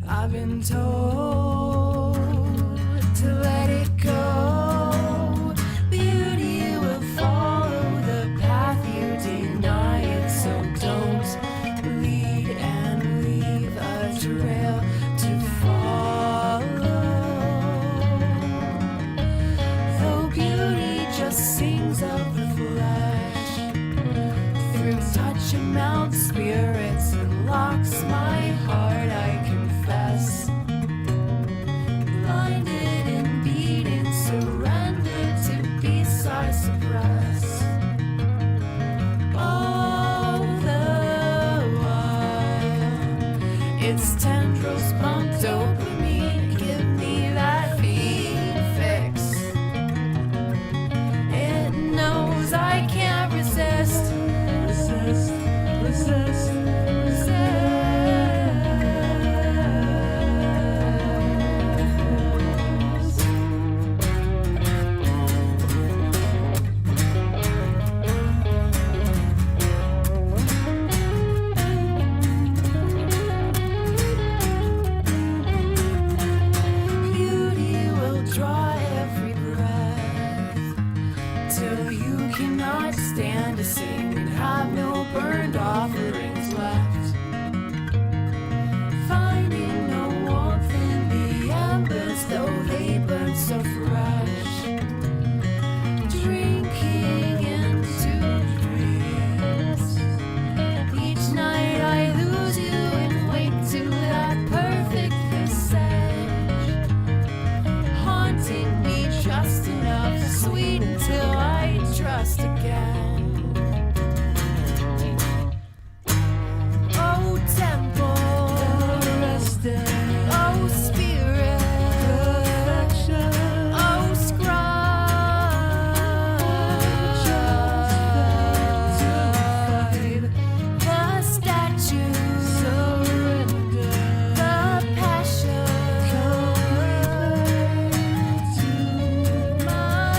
I've been told to let it go. Beauty will follow the path you deny it, so don't lead and leave a trail to follow. Though beauty just sings of the flesh, through touch and mount spirits, it locks my heart, I confess. Blinded and beaten, surrendered to beasts I suppress. All the while, its tendrils pump dopamine, give me that feed fix. It knows I can't resist. Resist. Beauty will draw every breath till you cannot stand to sing and have no burned offerings left. Finding no warmth in the embers, though they burn so fresh. Drinking into dreams. Each night I lose you and wake to that perfect visage, haunting me just enough, sweet until I trust again. Oh, temple, oh, spirit, oh, scribe, the statue, the passion, my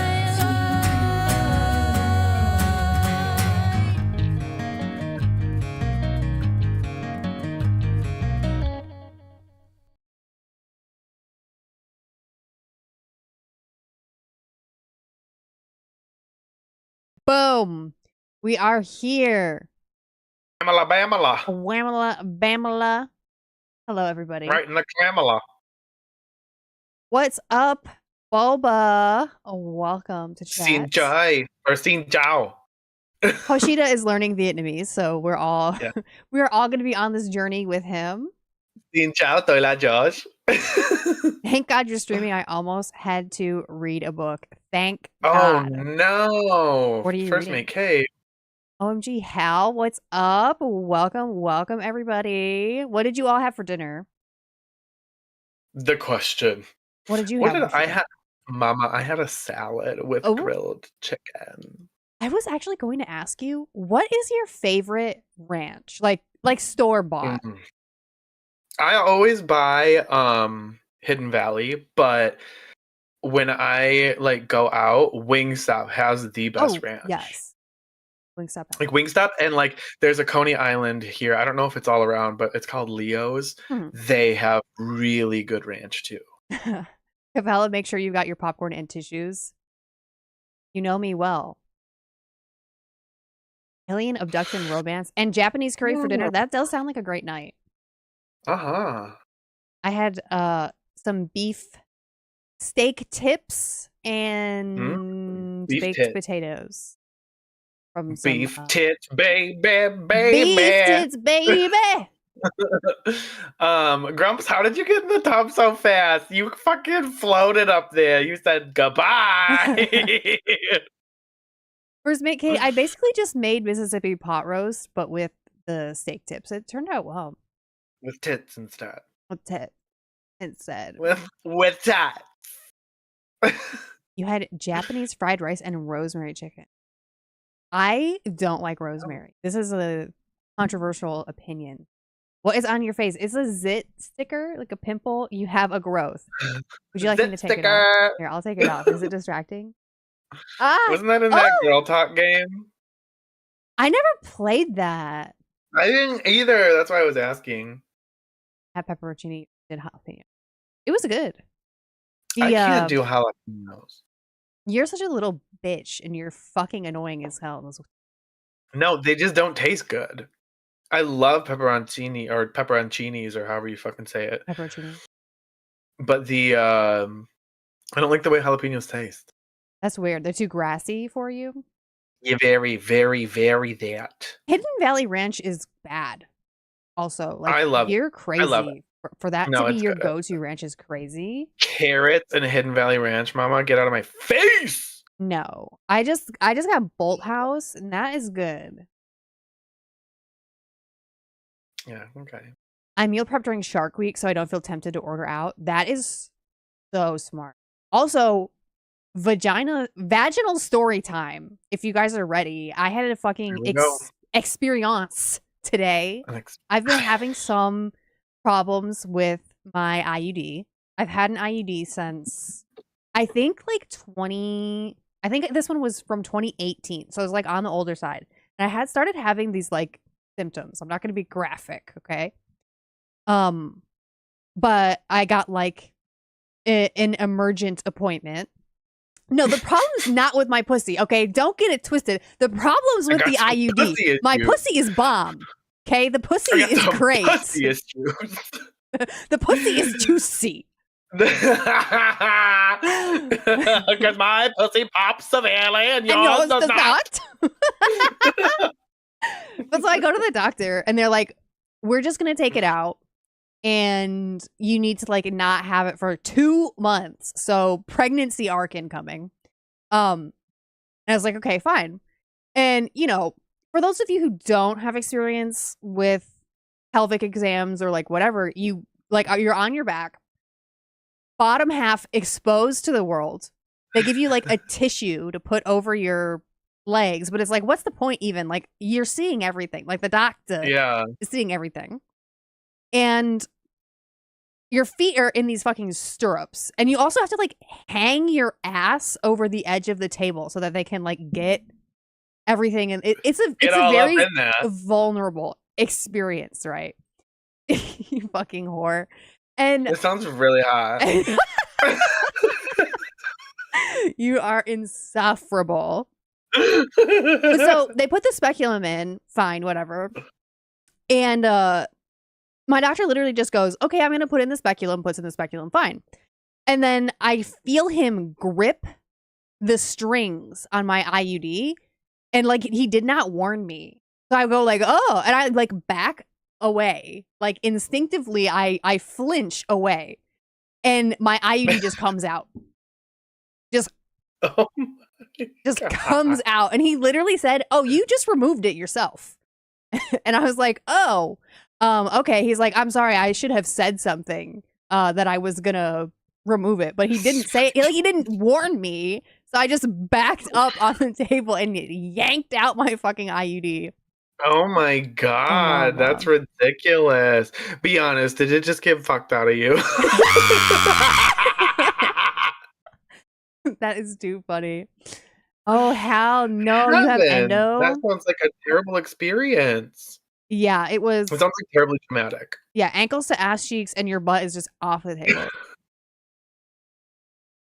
Boom. We are here. Bamala. Whamala Bamala. Hello, everybody. Right in the clamala. What's up, Boba? Welcome to chat. Xin Jai or Xin Jiao. Hoshida is learning Vietnamese, so we're all Yeah. we're all going to be on this journey with him. Xin Jiao, tôi là Josh. Thank God you're streaming. I almost had to read a book. Thank Oh God. no. What are you First reading? make cake. OMG, Hal, what's up? Welcome, everybody. What did you all have for dinner? The question. What did you What have? did I Hoshida? have? Mama, I had a salad with Oh. grilled chicken. I was actually going to ask you, what is your favorite ranch? Like store bought. I always buy Hidden Valley, but when I like go out, Wingstop has the best ranch. Yes. Wingstop. Like Wingstop, and like there's a Coney Island here. I don't know if it's all around, but it's called Leo's. They have really good ranch too. Capella, make sure you got your popcorn and tissues. You know me well. Alien abduction romance and Japanese curry for dinner. That does sound like a great night. Uh-huh. I had some beef steak tips and baked potatoes. From some, beef tits, baby. Beef tits, baby. Grumps, how did you get in the tub so fast? You fucking floated up there. You said goodbye. First mate Kate, I basically just made Mississippi pot roast, but with the steak tips. It turned out well. With tits instead. With tits instead. With that. You had Japanese fried rice and rosemary chicken. I don't like rosemary. This is a controversial opinion. What is on your face? Is a zit sticker, like a pimple? You have a growth. Would you like me to take it off? Here, I'll take it off. Is it distracting? Wasn't that in that Girl Talk game? I never played that. I didn't either. That's why I was asking. Have pepperoncini did jalapeno. It was good. I can't do jalapenos. You're such a little bitch, and you're fucking annoying as hell. No, they just don't taste good. I love pepperoncini or pepperoncinis or however you fucking say it. Pepperoncini. But I don't like the way jalapenos taste. That's weird. They're too grassy for you. Yeah, very, very, very that. Hidden Valley Ranch is bad. Also, like, I love it. you're crazy. I love it. For that No, to be it's your good. go-to ranch is crazy. Carrots and Hidden Valley Ranch, mama, get out of my face. No, I just got Bolt House, and that is good. Yeah, okay. I meal prep during Shark Week, so I don't feel tempted to order out. That is so smart. Also, vaginal story time. If you guys are ready, I had a fucking experience today. I've been having some problems with my IUD. I've had an IUD since I think like I think this one was from 2018. So it was like on the older side. And I had started having these like symptoms. I'm not going to be graphic, okay? But I got like an emergent appointment. No, the problem's not with my pussy, okay? Don't get it twisted. The problem's with the IUD. My pussy is bomb, okay? The pussy is great. Pussy issues. The pussy is juicy. Because my pussy pops severely and yours does not. But so I go to the doctor and they're like, we're just going to take it out. And you need to like not have it for 2 months. So pregnancy arc incoming. And I was like, okay, fine. And you know, for those of you who don't have experience with pelvic exams or like whatever, you like you're on your back, bottom half exposed to the world. They give you like a tissue to put over your legs, but it's like, what's the point even? Like you're seeing everything. Like the doctor is seeing everything. And your feet are in these fucking stirrups. And you also have to like hang your ass over the edge of the table so that they can like get everything. And it's a very vulnerable experience, right? You fucking whore. And it sounds really hot. You are insufferable. So they put the speculum in, fine, whatever. And my doctor literally just goes, okay, I'm going to put in the speculum, puts in the speculum, fine. And then I feel him grip the strings on my IUD. And like, he did not warn me. So I go like, oh, and I like back away. Like instinctively, I flinch away. And my IUD just comes out. Just comes out. And he literally said, oh, you just removed it yourself. And I was like, oh. Okay, he's like, I'm sorry, I should have said something that I was gonna remove it, but he didn't say it. Like, he didn't warn me, so I just backed up on the table and yanked out my fucking IUD. Oh my god, that's ridiculous. Be honest, did it just get fucked out of you? That is too funny. Oh hell no, you have endo? That sounds like a terrible experience. Yeah, it was. It sounds like terribly traumatic. Yeah, ankles to ass cheeks, and your butt is just off the table.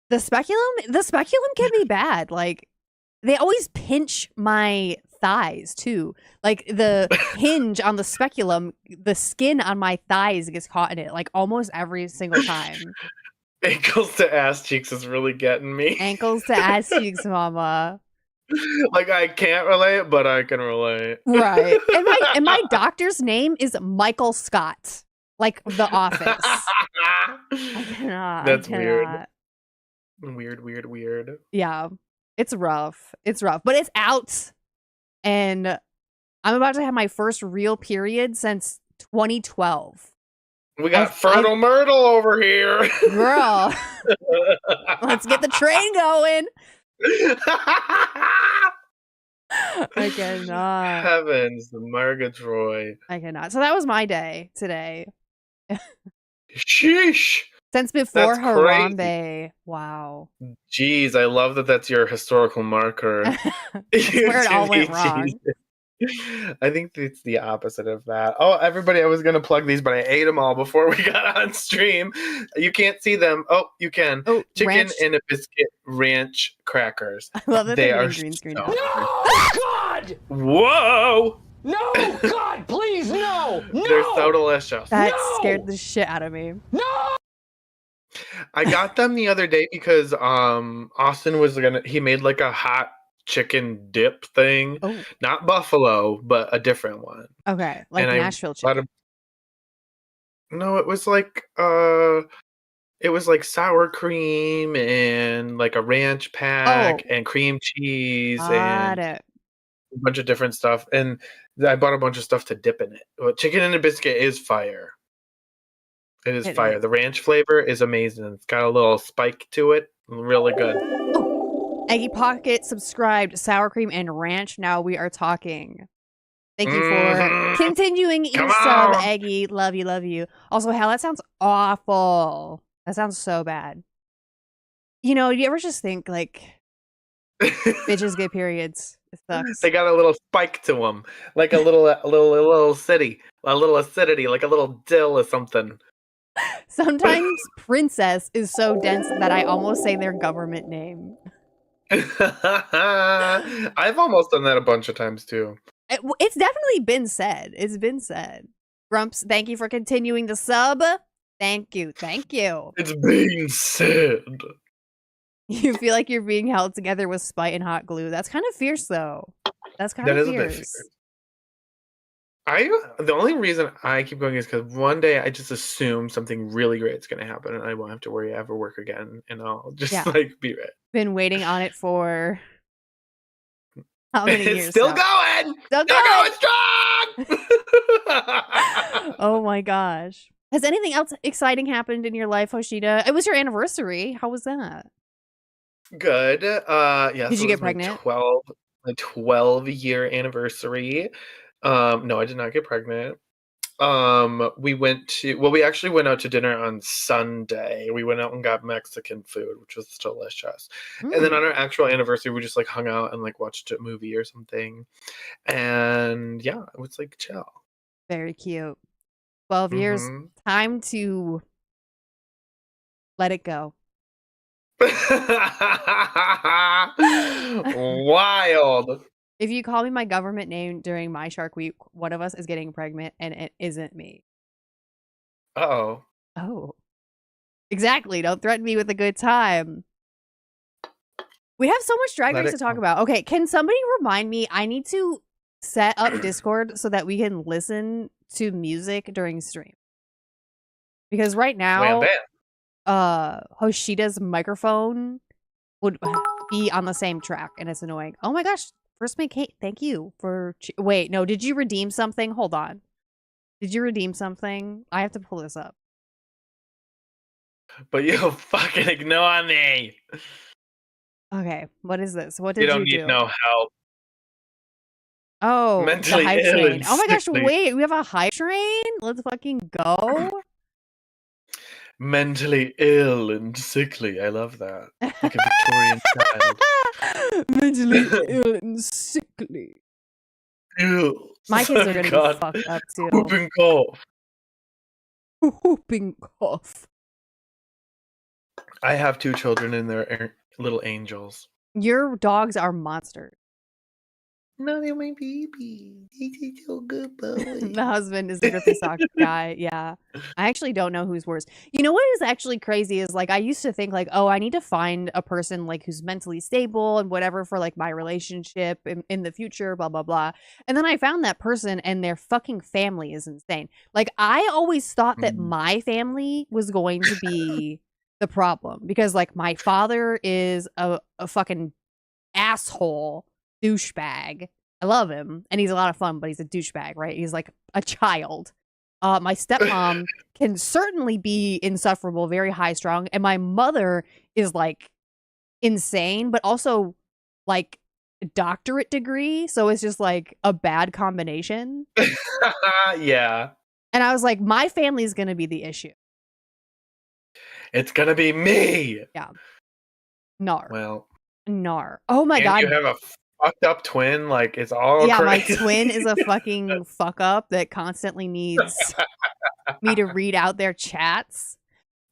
The speculum can be bad. Like, they always pinch my thighs too. Like the hinge on the speculum, the skin on my thighs gets caught in it. Like almost every single time. Ankles to ass cheeks is really getting me. Ankles to ass cheeks, mama. Like I can't relate, but I can relate. Right. And my doctor's name is Michael Scott. Like The Office. I cannot. That's weird. Weird. Yeah. It's rough. But it's out. And I'm about to have my first real period since 2012. We got Fertile Myrtle over here. Girl. Let's get the train going. I cannot. Heavens, the Murgatroyd. I cannot. So that was my day today. Sheesh. Since before Harambe. Wow. Jeez, I love that that's your historical marker. That's where it all went wrong. I think it's the opposite of that. Oh, everybody, I was going to plug these, but I ate them all before we got on stream. You can't see them. Oh, you can. Oh, Chicken ranch. and a biscuit ranch crackers. I love that They they're are getting green screen. so- No, God! Whoa! No, God, please, no! No! They're so delicious. That No! scared the shit out of me. No! I got them the other day because Austin was he made like a hot chicken dip thing. Oh, Not buffalo, but a different one. okay. Like And I Nashville bought chicken. No, it was like sour cream and like a ranch pack and cream cheese Got and it. a bunch of different stuff. And I bought a bunch of stuff to dip in it. Well, chicken and a biscuit is fire. It is It fire. is. The ranch flavor is amazing. It's got a little spike to it. Really good. Eggy Pocket subscribed, sour cream and ranch. Now we are talking. Thank you for Mhm. continuing Come your sub, on. Eggy. Love you, love you. Also, hell, that sounds awful. That sounds so bad. You know, you ever just think like bitches get periods? It sucks. They got a little spike to them, like a little city, a little acidity, like a little dill or something. Sometimes princess is so dense that I almost say their government name. I've almost done that a bunch of times too. It's definitely been said. It's been said. Grumps, thank you for continuing the sub. Thank you. Thank you. It's being said. You feel like you're being held together with spite and hot glue. That's kind of fierce, though. That's kind That of is a bit fierce. The only reason I keep going is because one day I just assume something really great is going to happen and I won't have to worry ever work again, and I'll just like be right. Been waiting on it for how many years? It's still now? going. Still Still going. going strong. Oh my gosh. Has anything else exciting happened in your life, Hoshida? It was your anniversary. How was that? Good. Yeah. Did you get pregnant? My 12-year anniversary. No, I did not get pregnant. We actually went out to dinner on Sunday. We went out and got Mexican food, which was delicious. And then on our actual anniversary, we just like hung out and like watched a movie or something. And yeah, it was like chill. Very cute. 12 years. Mhm. Time to let it go. Wild. If you call me my government name during my Shark Week, one of us is getting pregnant and it isn't me. Uh-oh. Oh. Exactly. Don't threaten me with a good time. We have so much Drag Let Race it to talk go. about. Okay, can somebody remind me? I need to set up Discord so that we can listen to music during stream. Because right Wham now, bam. Hoshida's microphone would be on the same track and it's annoying. Oh my gosh. First Make Kate, thank you for... Wait, no, did you redeem something? Hold on. Did you redeem something? I have to pull this up. But you fucking ignore me. Okay, what is this? What did You don't you need do? no help. Oh, Mentally the hype ill train. and Oh my gosh, sickly. wait, we have a hype train? Let's fucking go. Mentally ill and sickly. I love that. Like a Victorian child. Mentally ill and sickly. Ew. My kids are gonna God. be fucked up too. Whooping cough. Whooping cough. I have 2 children and they're little angels. Your dogs are monsters. No, they're my baby. He's so good, boy. The husband is the Griffy Sock guy. Yeah. I actually don't know who's worse. You know what is actually crazy is like I used to think like, oh, I need to find a person like who's mentally stable and whatever for like my relationship in the future, blah, blah, blah. And then I found that person and their fucking family is insane. Like I always thought that my family was going to be the problem because like my father is a fucking asshole douchebag. I love him and he's a lot of fun, but he's a douchebag, right? He's like a child. My stepmom can certainly be insufferable, very high strung, and my mother is like insane, but also like doctorate degree, so it's just like a bad combination. Yeah. And I was like, my family's gonna be the issue. It's gonna be me. Yeah. Nar. Well. Nar. Oh my And god. you have a fucked up twin, like it's all Yeah, my crazy. twin is a fucking fuck up that constantly needs me to read out their chats.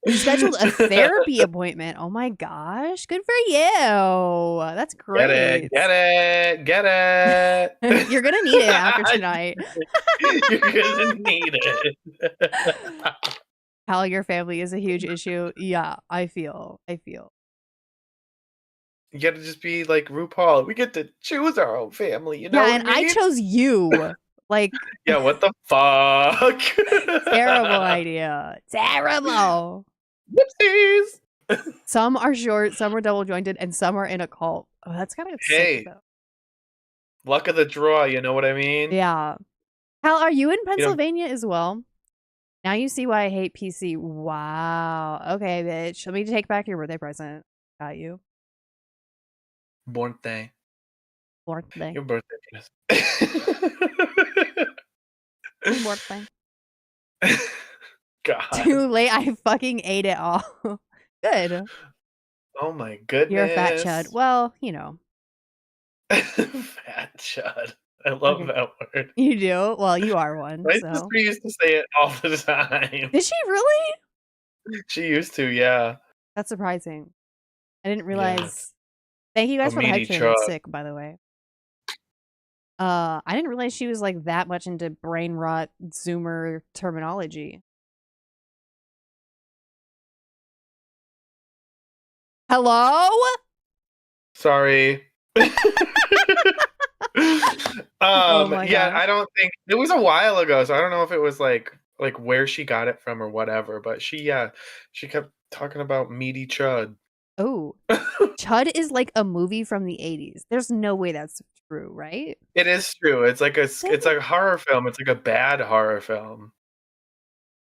You scheduled a therapy appointment. Oh my gosh. Good for you. That's great. Get it. You're going to need it after tonight. You're gonna need it. How your family is a huge issue. Yeah, I feel. You gotta just be like RuPaul. We get to choose our own family, you know Yeah, what and I mean? I chose you. Like, Yeah, what the fuck? terrible idea. Terrible. Whoopsies. Some are short, some are double jointed, and some are in a cult. Oh, that's kind of Hey. sick, though. Luck of the draw, you know what I mean? Yeah. Hal, are you in Pennsylvania as well? Now you see why I hate PC. Wow. Okay, bitch. Let me take back your birthday present. Got you. Birthday. Birthday. Your birthday present. Your birthday. God. Too late. I fucking ate it all. Good. Oh my goodness. You're a fat chud. Well, you know. Fat chud. I love Okay. that word. You do? Well, you are one. My So. sister used to say it all the time. Did she really? She used to, yeah. That's surprising. I didn't realize. Yes. Thank you guys for the hype meaty train. That's chud. sick, by the way. I didn't realize she was like that much into brain rot Zoomer terminology. Hello? Sorry. Oh my Yeah, gosh. I don't think it was a while ago, so I don't know if it was like where she got it from or whatever, but she kept talking about meaty chud. Oh, Chud is like a movie from the 80s. There's no way that's true, right? It is true. It's like a horror film. It's like a bad horror film.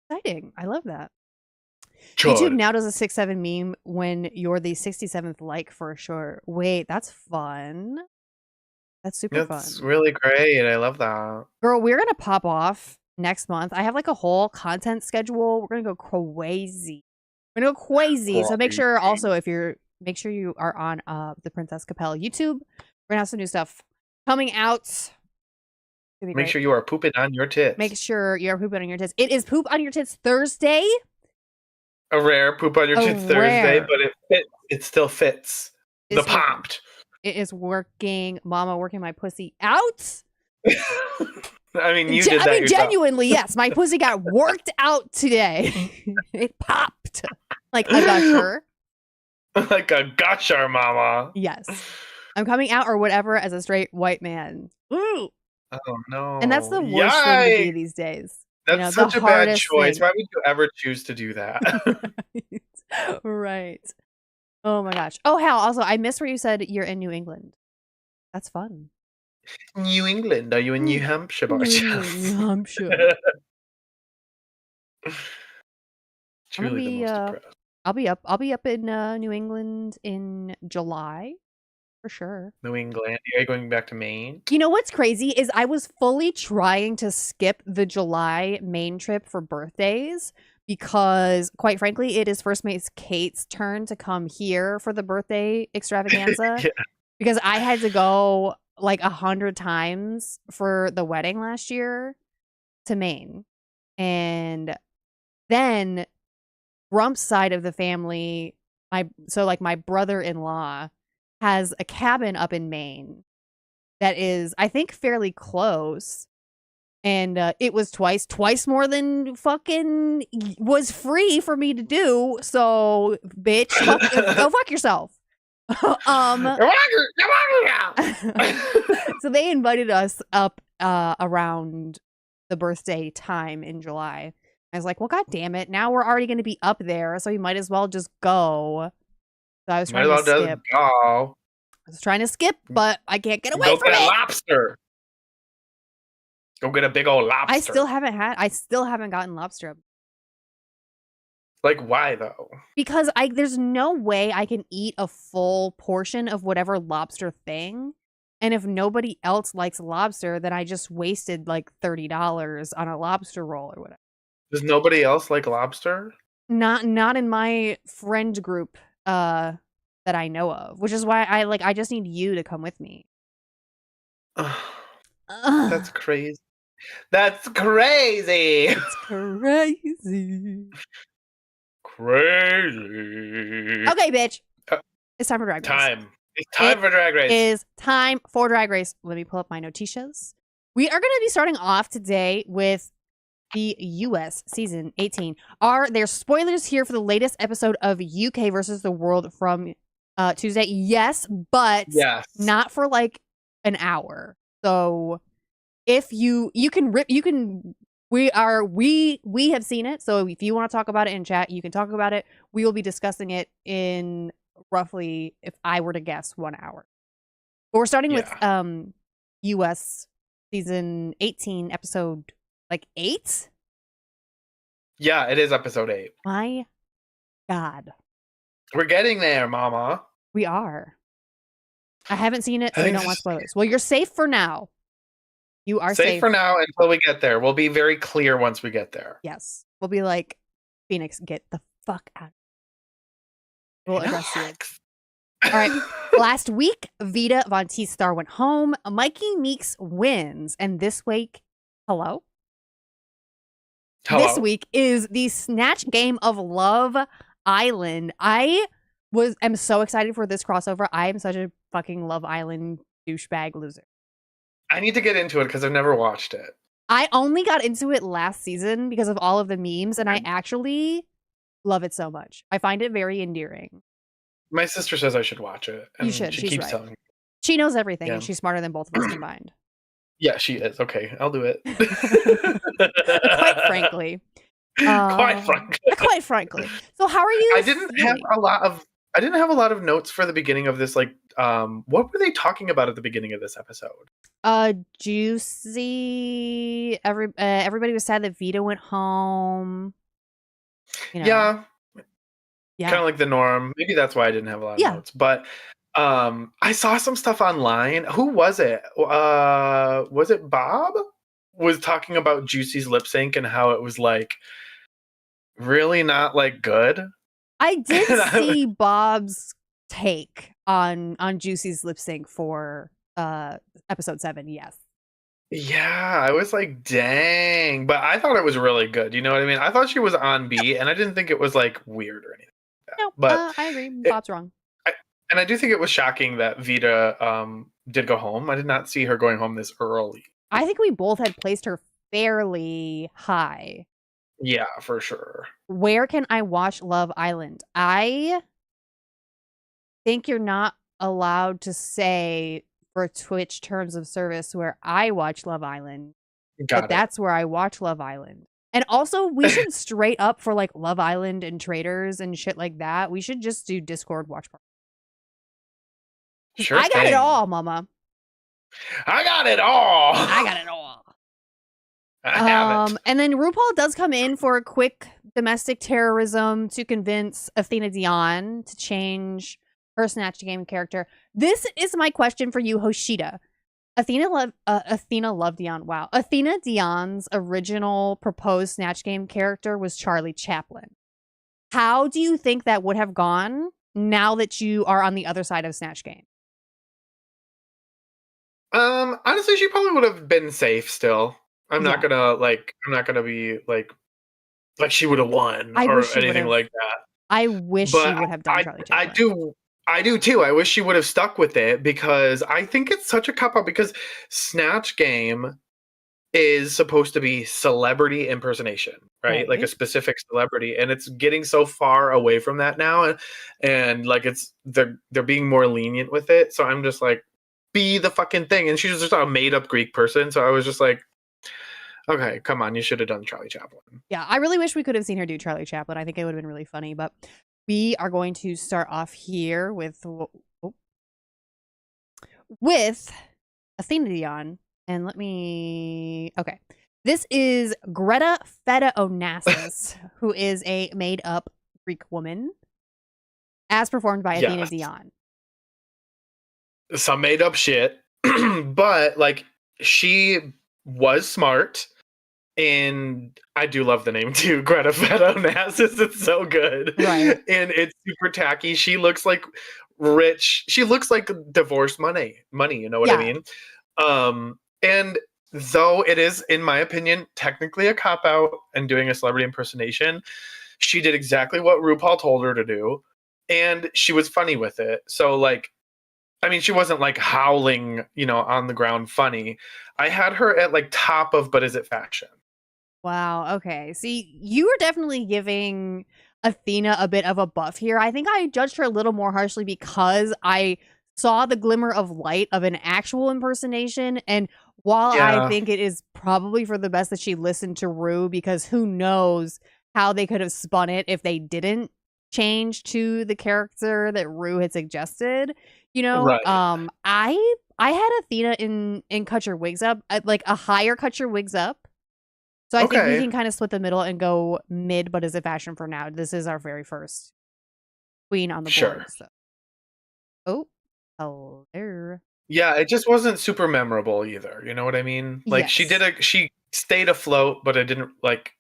Exciting. I love that. Chud. YouTube now does a 6-7 meme when you're the 67th like for sure. Wait, that's fun. That's super That's fun. really great. I love that. Girl, we're going to pop off next month. I have like a whole content schedule. We're going to go crazy. We're going to go crazy. So make sure also make sure you are on the Princess Capella YouTube. We're going to have some new stuff coming out. Make sure you are pooping on your tits. Make sure you're pooping on your tits. It is Poop on Your Tits Thursday. A rare poop on your tits Thursday, but it still fits. The popped. It is working. Mama working my pussy out. I mean, you did that yourself. Genuinely, yes. My pussy got worked out today. It popped. Like a gusher. Like a gusher, mama. Yes. I'm coming out or whatever as a straight white man. Ooh. Oh, no. And that's the worst thing to be these days. That's such a bad choice. Why would you ever choose to do that? Right. Oh my gosh. Oh, Hal, also, I missed where you said you're in New England. That's fun. New England? Are you in New Hampshire, by chance? New Hampshire. Truly the most depressed. I'll be up in New England in July. For sure. New England. Are you going back to Maine? You know what's crazy is I was fully trying to skip the July Maine trip for birthdays because, quite frankly, it is First Mate's Kate's turn to come here for the birthday extravaganza. Yeah. Because I had to go like 100 times for the wedding last year to Maine. And then Rump's side of the family, my brother-in-law has a cabin up in Maine that is, I think, fairly close. And it was twice more than fucking was free for me to do. So, bitch, go fuck yourself. So they invited us up around the birthday time in July. I was like, well, god damn it. Now we're already going to be up there. So we might as well just go. So I was trying to skip. I was trying to skip, but I can't get away from it. Go get a lobster. Go get a big old lobster. I still haven't gotten lobster. Like, why though? Because there's no way I can eat a full portion of whatever lobster thing. And if nobody else likes lobster, then I just wasted like $30 on a lobster roll or whatever. Does nobody else like lobster? Not in my friend group that I know of, which is why I just need you to come with me. That's crazy. That's crazy. It's crazy. Crazy. Okay, bitch. Uh, It's time for Drag Race. Time. It's time for Drag Race. It is time for Drag Race. Let me pull up my noticias. We are going to be starting off today with the US season 18. Are there spoilers here for the latest episode of UK versus the World from Tuesday? Yes, but Yes. not for like an hour. So if you can we have seen it. So if you want to talk about it in chat, you can talk about it. We will be discussing it in roughly, if I were to guess, 1 hour. But we're starting with US season 18 episode like 8. Yeah, it is episode 8. My God. We're getting there, mama. We are. I haven't seen it, so I I think don't want spoilers. Well, you're safe for now. You are safe for now until we get there. We'll be very clear once we get there. Yes. We'll be like, Phoenix, get the fuck out. We'll address you. All right. Last week, Vita Von T-Star went home. Mikey Meeks wins. And this week, hello? This week is the Snatch Game of Love Island. I am so excited for this crossover. I am such a fucking Love Island douchebag loser. I need to get into it because I've never watched it. I only got into it last season because of all of the memes, and I actually love it so much. I find it very endearing. My sister says I should watch it. And You should. She She's keeps right. telling me. She knows everything, Yeah. and she's smarter than both of us combined. Yeah, she is. Okay, I'll do it. Quite frankly. Quite frankly. So how are you? I didn't have a lot of notes for the beginning of this. Like, what were they talking about at the beginning of this episode? Juicy. Everybody was sad that Vita went home. You know. Yeah. Yeah. Kind of like the norm. Maybe that's why I didn't have a lot of notes. But I saw some stuff online. Who was it? Was it Bob? Was talking about Juicy's lip sync and how it was like really not like good. I did see Bob's take on Juicy's lip sync for episode 7. Yes. Yeah, I was like, dang. But I thought it was really good. You know what I mean? I thought she was on beat, and I didn't think it was like weird or anything. No, but I agree. Bob's wrong. And I do think it was shocking that Vita did go home. I did not see her going home this early. I think we both had placed her fairly high. Yeah, for sure. Where can I watch Love Island? I think you're not allowed to say for Twitch terms of service where I watch Love Island. But that's where I watch Love Island. And also, we should straight up for like Love Island and traders and shit like that. We should just do Discord watch party. Sure I got it all, mama. I got it all. I got it all. I have it. And then RuPaul does come in for a quick domestic terrorism to convince Athena Dion to change her Snatch Game character. This is my question for you, Hoshida. Athena loved Dion. Wow. Athena Dion's original proposed Snatch Game character was Charlie Chaplin. How do you think that would have gone now that you are on the other side of Snatch Game? Honestly, she probably would have been safe still. I'm not gonna be like she would have won or anything like that. I wish she would have done Charlie Chaplin. I do too. I wish she would have stuck with it because I think it's such a cop-out because Snatch Game is supposed to be celebrity impersonation, right? Like a specific celebrity, and it's getting so far away from that now, and like they're being more lenient with it. So I'm just like, be the fucking thing. And she's just a made-up Greek person. So I was just like, okay, come on, you should have done Charlie Chaplin. Yeah, I really wish we could have seen her do Charlie Chaplin. I think it would have been really funny, but we are going to start off here with Athena Dion. And okay. This is Greta Feta Onassis, who is a made-up Greek woman, as performed by Athena Dion. Some made-up shit, but like she was smart. And I do love the name too, Greta Feta Onassis. It's so good. Right. And it's super tacky. She looks like rich. She looks like divorce money, you know what I mean? And though it is, in my opinion, technically a cop out and doing a celebrity impersonation, she did exactly what RuPaul told her to do, and she was funny with it. So like, I mean, she wasn't like howling, on the ground funny. I had her at like top of, but is it fashion? Wow. Okay. See, you were definitely giving Athena a bit of a buff here. I think I judged her a little more harshly because I saw the glimmer of light of an actual impersonation. And while I Yeah, think it is probably for the best that she listened to Rue, because who knows how they could have spun it if they didn't change to the character that Rue had suggested. right. I had Athena in cut your wigs up, like a higher cut your wigs up. So I think we Okay, can kind of split the middle and go mid, but is it fashion for now? This is our very first queen on the board. sure. So, oh, hello. Yeah, it just wasn't super memorable either. You know what I mean? Like Yes, she stayed afloat, but I didn't like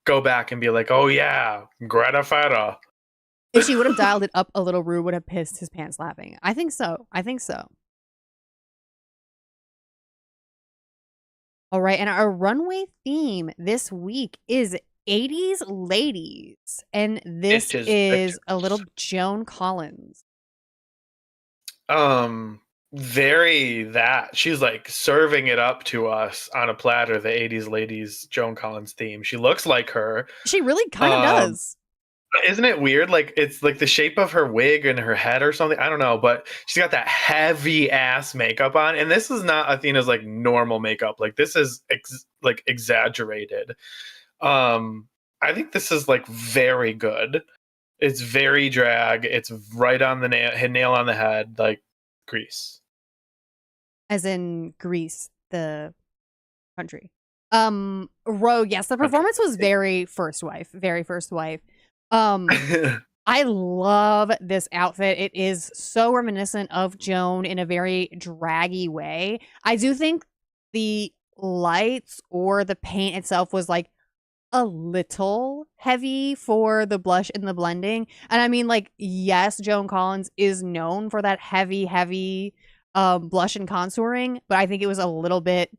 go back and be like, oh yeah, Greta Feta. if she would have dialed it up a little, Rue would have pissed his pants laughing. I think so. I think so. All right, and our runway theme this week is 80s ladies, and this Bitches, is a bitches. little Joan Collins. Um, very that. She's like serving it up to us on a platter, the 80s ladies Joan Collins theme. She looks like her. She really kind of Um, does. isn't it weird? Like it's like the shape of her wig and her head or something. I don't know, but she's got that heavy ass makeup on, and this is not Athena's like normal makeup. Like this is like exaggerated. Um, I think this is like very good. It's very drag. It's right on the nail on the head, like Grease. As in Greece, the country. Rogue, yes, the Country. performance was very first wife, very first wife. Um, I love this outfit. It is so reminiscent of Joan in a very draggy way. I do think the lights or the paint itself was like a little heavy for the blush and the blending. And I mean, like, yes, Joan Collins is known for that heavy blush and contouring, but I think it was a little bit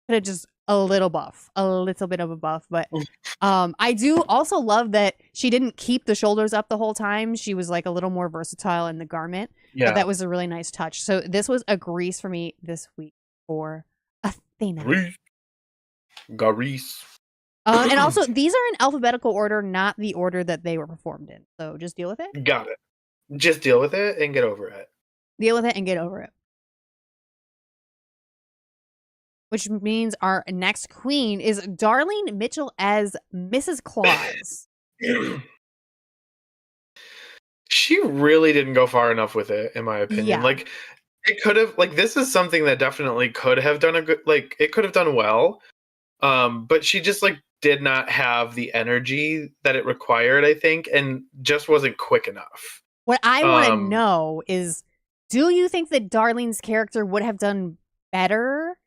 could have just a little buff, a little bit of a buff. But I do also love that she didn't keep the shoulders up the whole time. She was like a little more versatile in the garment. But Yeah. that was a really nice touch. So this was a Grease for me this week for Athena. Grease. Grease. And also, these are in alphabetical order, not the order that they were performed in. So just deal with it. Got it. Just deal with it and get over it. Deal with it and get over it. Which means our next queen is Darlene Mitchell as Mrs. Claus. She really didn't go far enough with it, in my opinion. Yeah. Like it could have like this is something that definitely could have done a good like it could have done well. But she just like did not have the energy that it required, I think, and just wasn't quick enough. What I want to Um know is, do you think that Darlene's character would have done better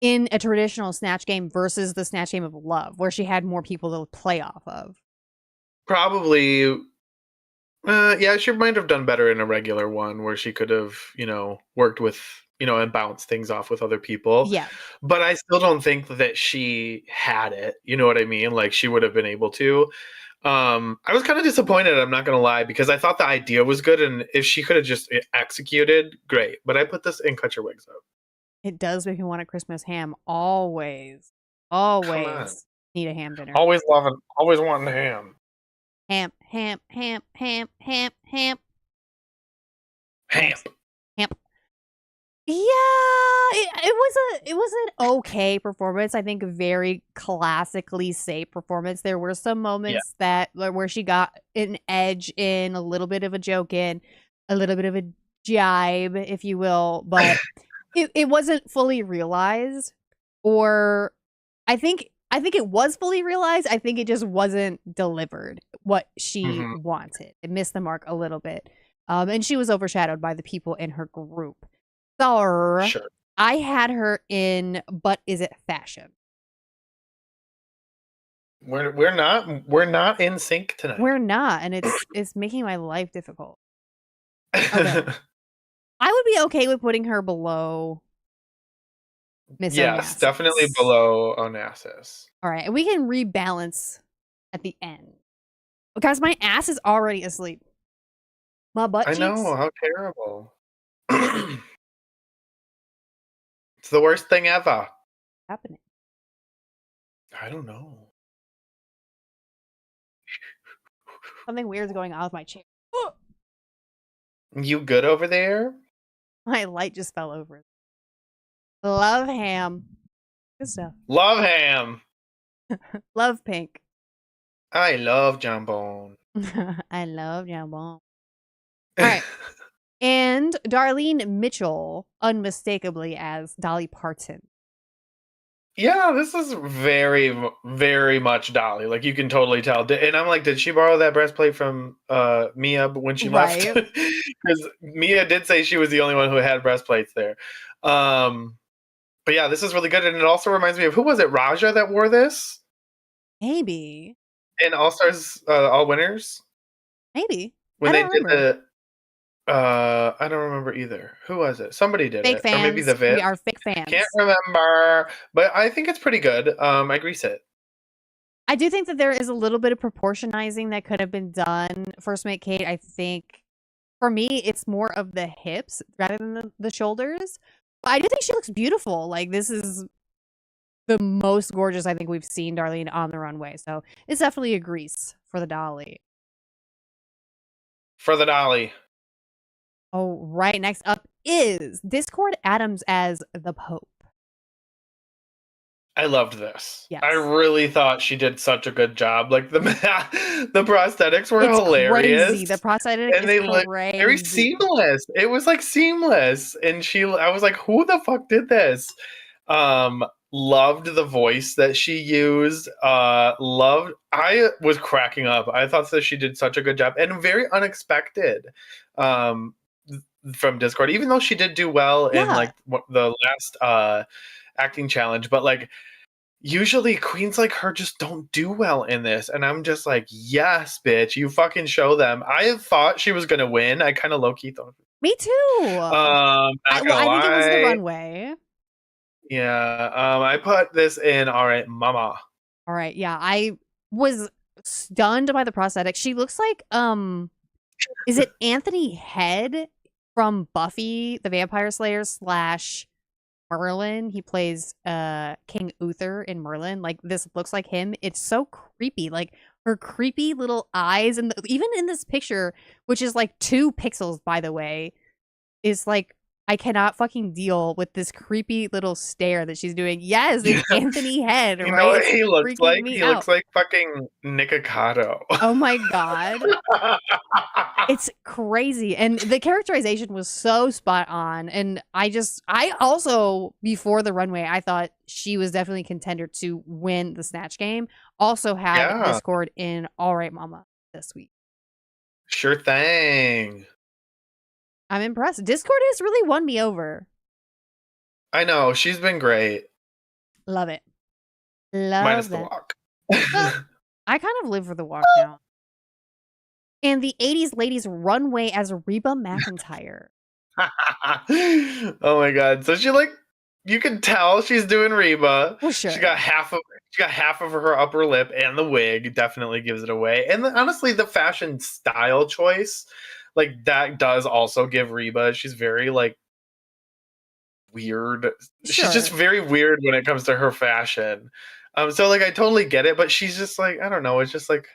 in a traditional Snatch game versus the Snatch Game of Love, where she had more people to play off of? Probably yeah, she might have done better in a regular one where she could have, worked with, and bounced things off with other people. Yeah. But I still don't think that she had it. You know what I mean? Like she would have been able to. I was kind of disappointed, I'm not gonna lie, because I thought the idea was good, and if she could have just executed, great. But I put this in Cut Your Wigs Up. It does make me want a Christmas ham. Always. Come on. Always need a ham dinner. Always loving, always wanting ham. Ham, ham, ham, ham, ham, ham. Ham. Yes. Ham. Yeah, it was an okay performance. I think a very classically safe performance. There were some Yeah. moments that where she got an edge in, a little bit of a joke in, a little bit of a jibe, if you will, but it wasn't fully realized. Or I think it was fully realized. I think it just wasn't delivered what she Hmm. wanted. It missed the mark a little bit. And she was overshadowed by the people in her group. So Sure. I had her in, but is it fashion? We're not in sync tonight. We're not, and it's making my life difficult. Okay. I would be okay with putting her below Miss Yes, definitely Onassis. below Onassis. All right, and we can rebalance at the end. Guys, my ass is already asleep. My butt I cheeks know, how terrible. It's the worst thing ever. happening. I don't know. Something weird is going on with my chair. You good over there? My light just fell over. Love ham. Good stuff. Love ham. Love pink. I love jambon. I love jambon. All right. And Darlene Mitchell, unmistakably as Dolly Parton. Yeah, this is very, very much Dolly. Like, you can totally tell. And I'm like, did she borrow that breastplate from Mia when she left? Right. Because Mia did say she was the only one who had breastplates there. But yeah, this is really good. And it also reminds me of, who was it, Raja, that wore this? Maybe. In All Stars, All Winners? Maybe. When I they don't did remember. I don't remember either. Who was it? Somebody did Fake it. fans. Or maybe the Vid. We are fake fans. Can't remember. But I think it's pretty good. I grease it. I do think that there is a little bit of proportionizing that could have been done. First Mate Kate, I think, for me, it's more of the hips rather than the shoulders. But I do think she looks beautiful. Like, this is the most gorgeous I think we've seen Darlene on the runway. So it's definitely a grease for the Dolly. For the Dolly. Oh, right. Next up is Discord Adams as the Pope. I loved this. Yes. I really thought she did such a good job. Like, the prosthetics were It's hilarious. crazy. The prosthetic and they is look crazy. very seamless. It was like seamless. And I was like, who the fuck did this? Loved the voice that she used. I was cracking up. I thought that she did such a good job and very unexpected. From Discord, even though she did do well in like the last acting challenge, but like, usually queens like her just don't do well in this, and I'm just like, yes, bitch, you fucking show them. I thought she was gonna win. I kind of low-key thought. Me too. I think it was the runway. Yeah. I put this in All Right Mama. All right. Yeah, I was stunned by the prosthetic. She looks like is it Anthony Head from Buffy the Vampire Slayer / Merlin? He plays King Uther in Merlin. Like, this looks like him. It's so creepy. Like, her creepy little eyes, and even in this picture, which is like 2 pixels, by the way, is like, I cannot fucking deal with this creepy little stare that she's doing. Yes, it's Anthony Head, right? You know what he looks like? He looks like fucking Nikocado. Oh my god. It's crazy. And the characterization was so spot on. And I also, before the runway, I thought she was definitely a contender to win the Snatch Game. Also had Discord in All Right Mama this week. Sure thing. I'm impressed. Discord has really won me over. I know. She's been great. Love it. Love Minus that. the walk. Well, I kind of live for the walk now. And the 80s ladies runway as Reba McEntire. Oh my god. So you can tell she's doing Reba. Well, sure. She got half of her upper lip, and the wig definitely gives it away. And honestly, the fashion style choice, like, that does also give Reba. She's very like weird. Sure. She's just very weird when it comes to her fashion. So like, I totally get it, but she's just like, I don't know, it's just like,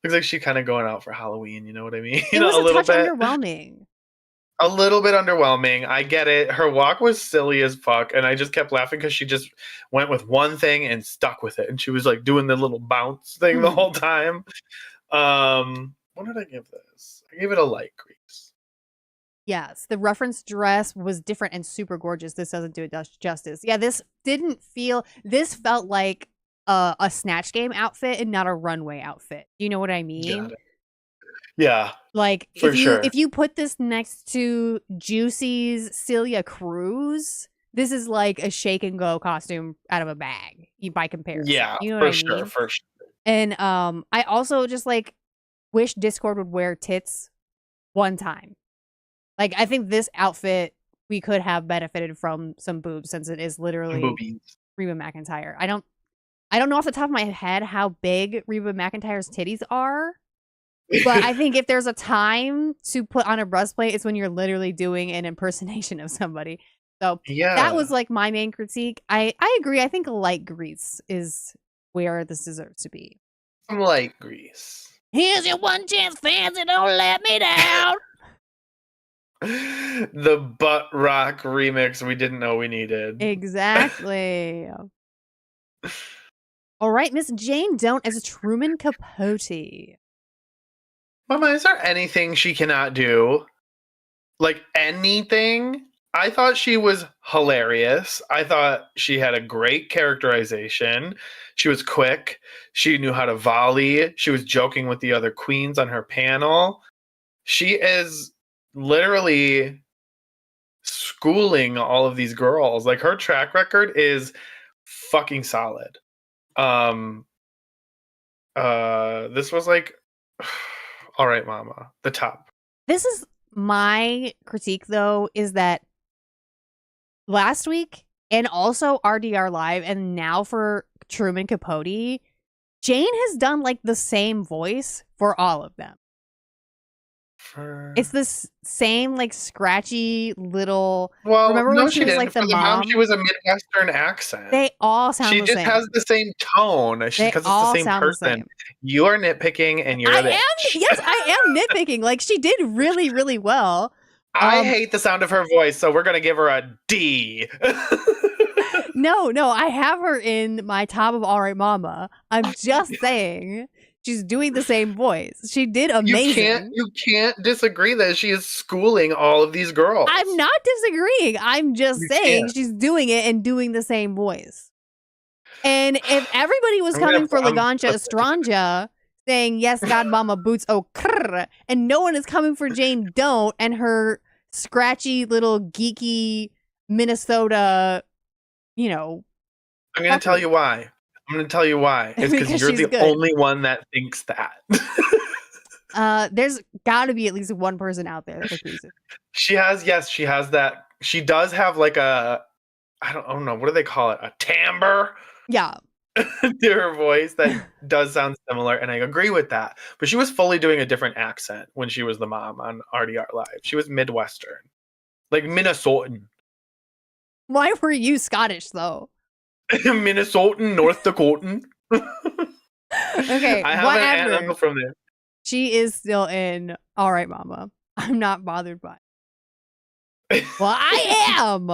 looks like she's kind of going out for Halloween, you know what I mean? It was a little touch bit underwhelming. A little bit underwhelming. I get it. Her walk was silly as fuck, and I just kept laughing because she just went with one thing and stuck with it, and she was like doing the little bounce thing the whole time. What did I give this? I gave it a light grease. Yes, the reference dress was different and super gorgeous. This doesn't do it justice. Yeah, this felt like a Snatch Game outfit and not a runway outfit. Do you know what I mean? Yeah. Like, if you put this next to Juicy's Celia Cruz, this is like a shake and go costume out of a bag by comparison. Yeah, you know what I mean? For sure. And I also just like wish Discord would wear tits one time. Like, I think this outfit we could have benefited from some boobs since it is literally Boobies. Reba McEntire. I don't know off the top of my head how big Reba McEntire's titties are, but I think if there's a time to put on a breastplate, it's when you're literally doing an impersonation of somebody. So Yeah. that was like my main critique. I agree. I think light grease is where this deserves to be. Some light grease. Here's your one chance, fans, and don't let me down. The butt rock remix we didn't know we needed. Exactly. All right, Miss Jane Don't as Truman Capote. Mama, is there anything she cannot do? Like anything? I thought she was hilarious. I thought she had a great characterization. She was quick. She knew how to volley. She was joking with the other queens on her panel. She is literally schooling all of these girls. Like her track record is fucking solid. This was like all right, mama, the top. This is my critique though, is that last week and also RDR Live and now for Truman Capote, Jane has done like the same voice for all of them. It's this same like scratchy little. Well, remember no, when she was didn't. like the For mom? She was a Midwestern accent. They all sound She the just same. has the same tone. Because it's all the same sound the person. same. You are nitpicking, and you're the. Yes, I am nitpicking. Like she did really, really well. I hate the sound of her voice, so we're gonna give her a D. No, I have her in my top of All Right Mama. I'm just saying she's doing the same voice. She did amazing. You can't disagree that she is schooling all of these girls. I'm not disagreeing. I'm just saying she's doing it and doing the same voice. And if everybody was coming for Lagancia Estranja saying, yes, God Mama Boots, oh, krr, and no one is coming for Jane Don't and her scratchy little geeky Minnesota, you know. I'm going to tell you why. It's because you're the only one that thinks that. There's got to be at least one person out there that agrees. She has that. She does have like a, I don't know, what do they call it? A timbre? Yeah. To her voice that does sound similar, and I agree with that. But she was fully doing a different accent when she was the mom on RDR Live. She was Midwestern, like Minnesotan. Why were you Scottish though? Minnesotan, North Dakotan. Okay, I have whatever. an aunt and uncle from there. She is still in All Right Mama. I'm not bothered by it. Well, I am.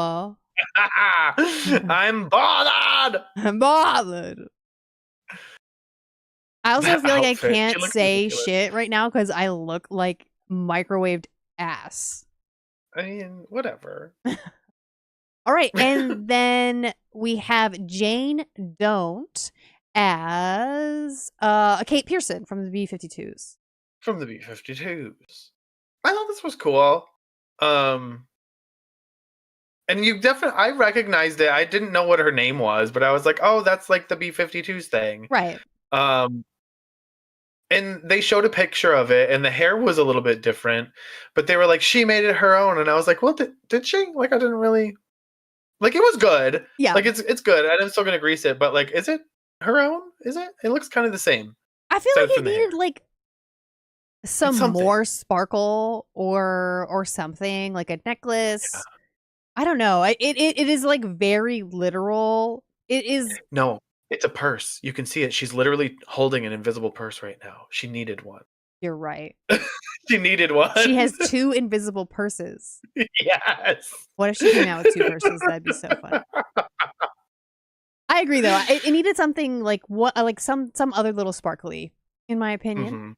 I'm bothered. I'm bothered. I also feel like outfit. I can't say ridiculous. shit right now because I look like microwaved ass. I mean, whatever. All right, and then we have Jane Don't as Kate Pearson from the B-52s. From the B-52s. I thought this was cool. And you definitely, I recognized it. I didn't know what her name was, but I was like, oh, that's like the B-52s thing. Right. And they showed a picture of it, and the hair was a little bit different, but they were like, she made it her own. And I was like, well, did she? Like, I didn't really, like, it was good. Yeah. Like, it's good. I'm still going to grease it, but like, is it her own? Is it? It looks kind of the same. I feel like Aside it from the needed hair. like some Something. more sparkle or something, like a necklace. Yeah. I don't know. It is like very literal. It is. No, it's a purse. You can see it. She's literally holding an invisible purse right now. She needed one. You're right. She needed one. She has 2 invisible purses. Yes. What if she came out with 2 purses? That'd be so fun. I agree, though. It needed something like some other little sparkly, in my opinion. Mm-hmm.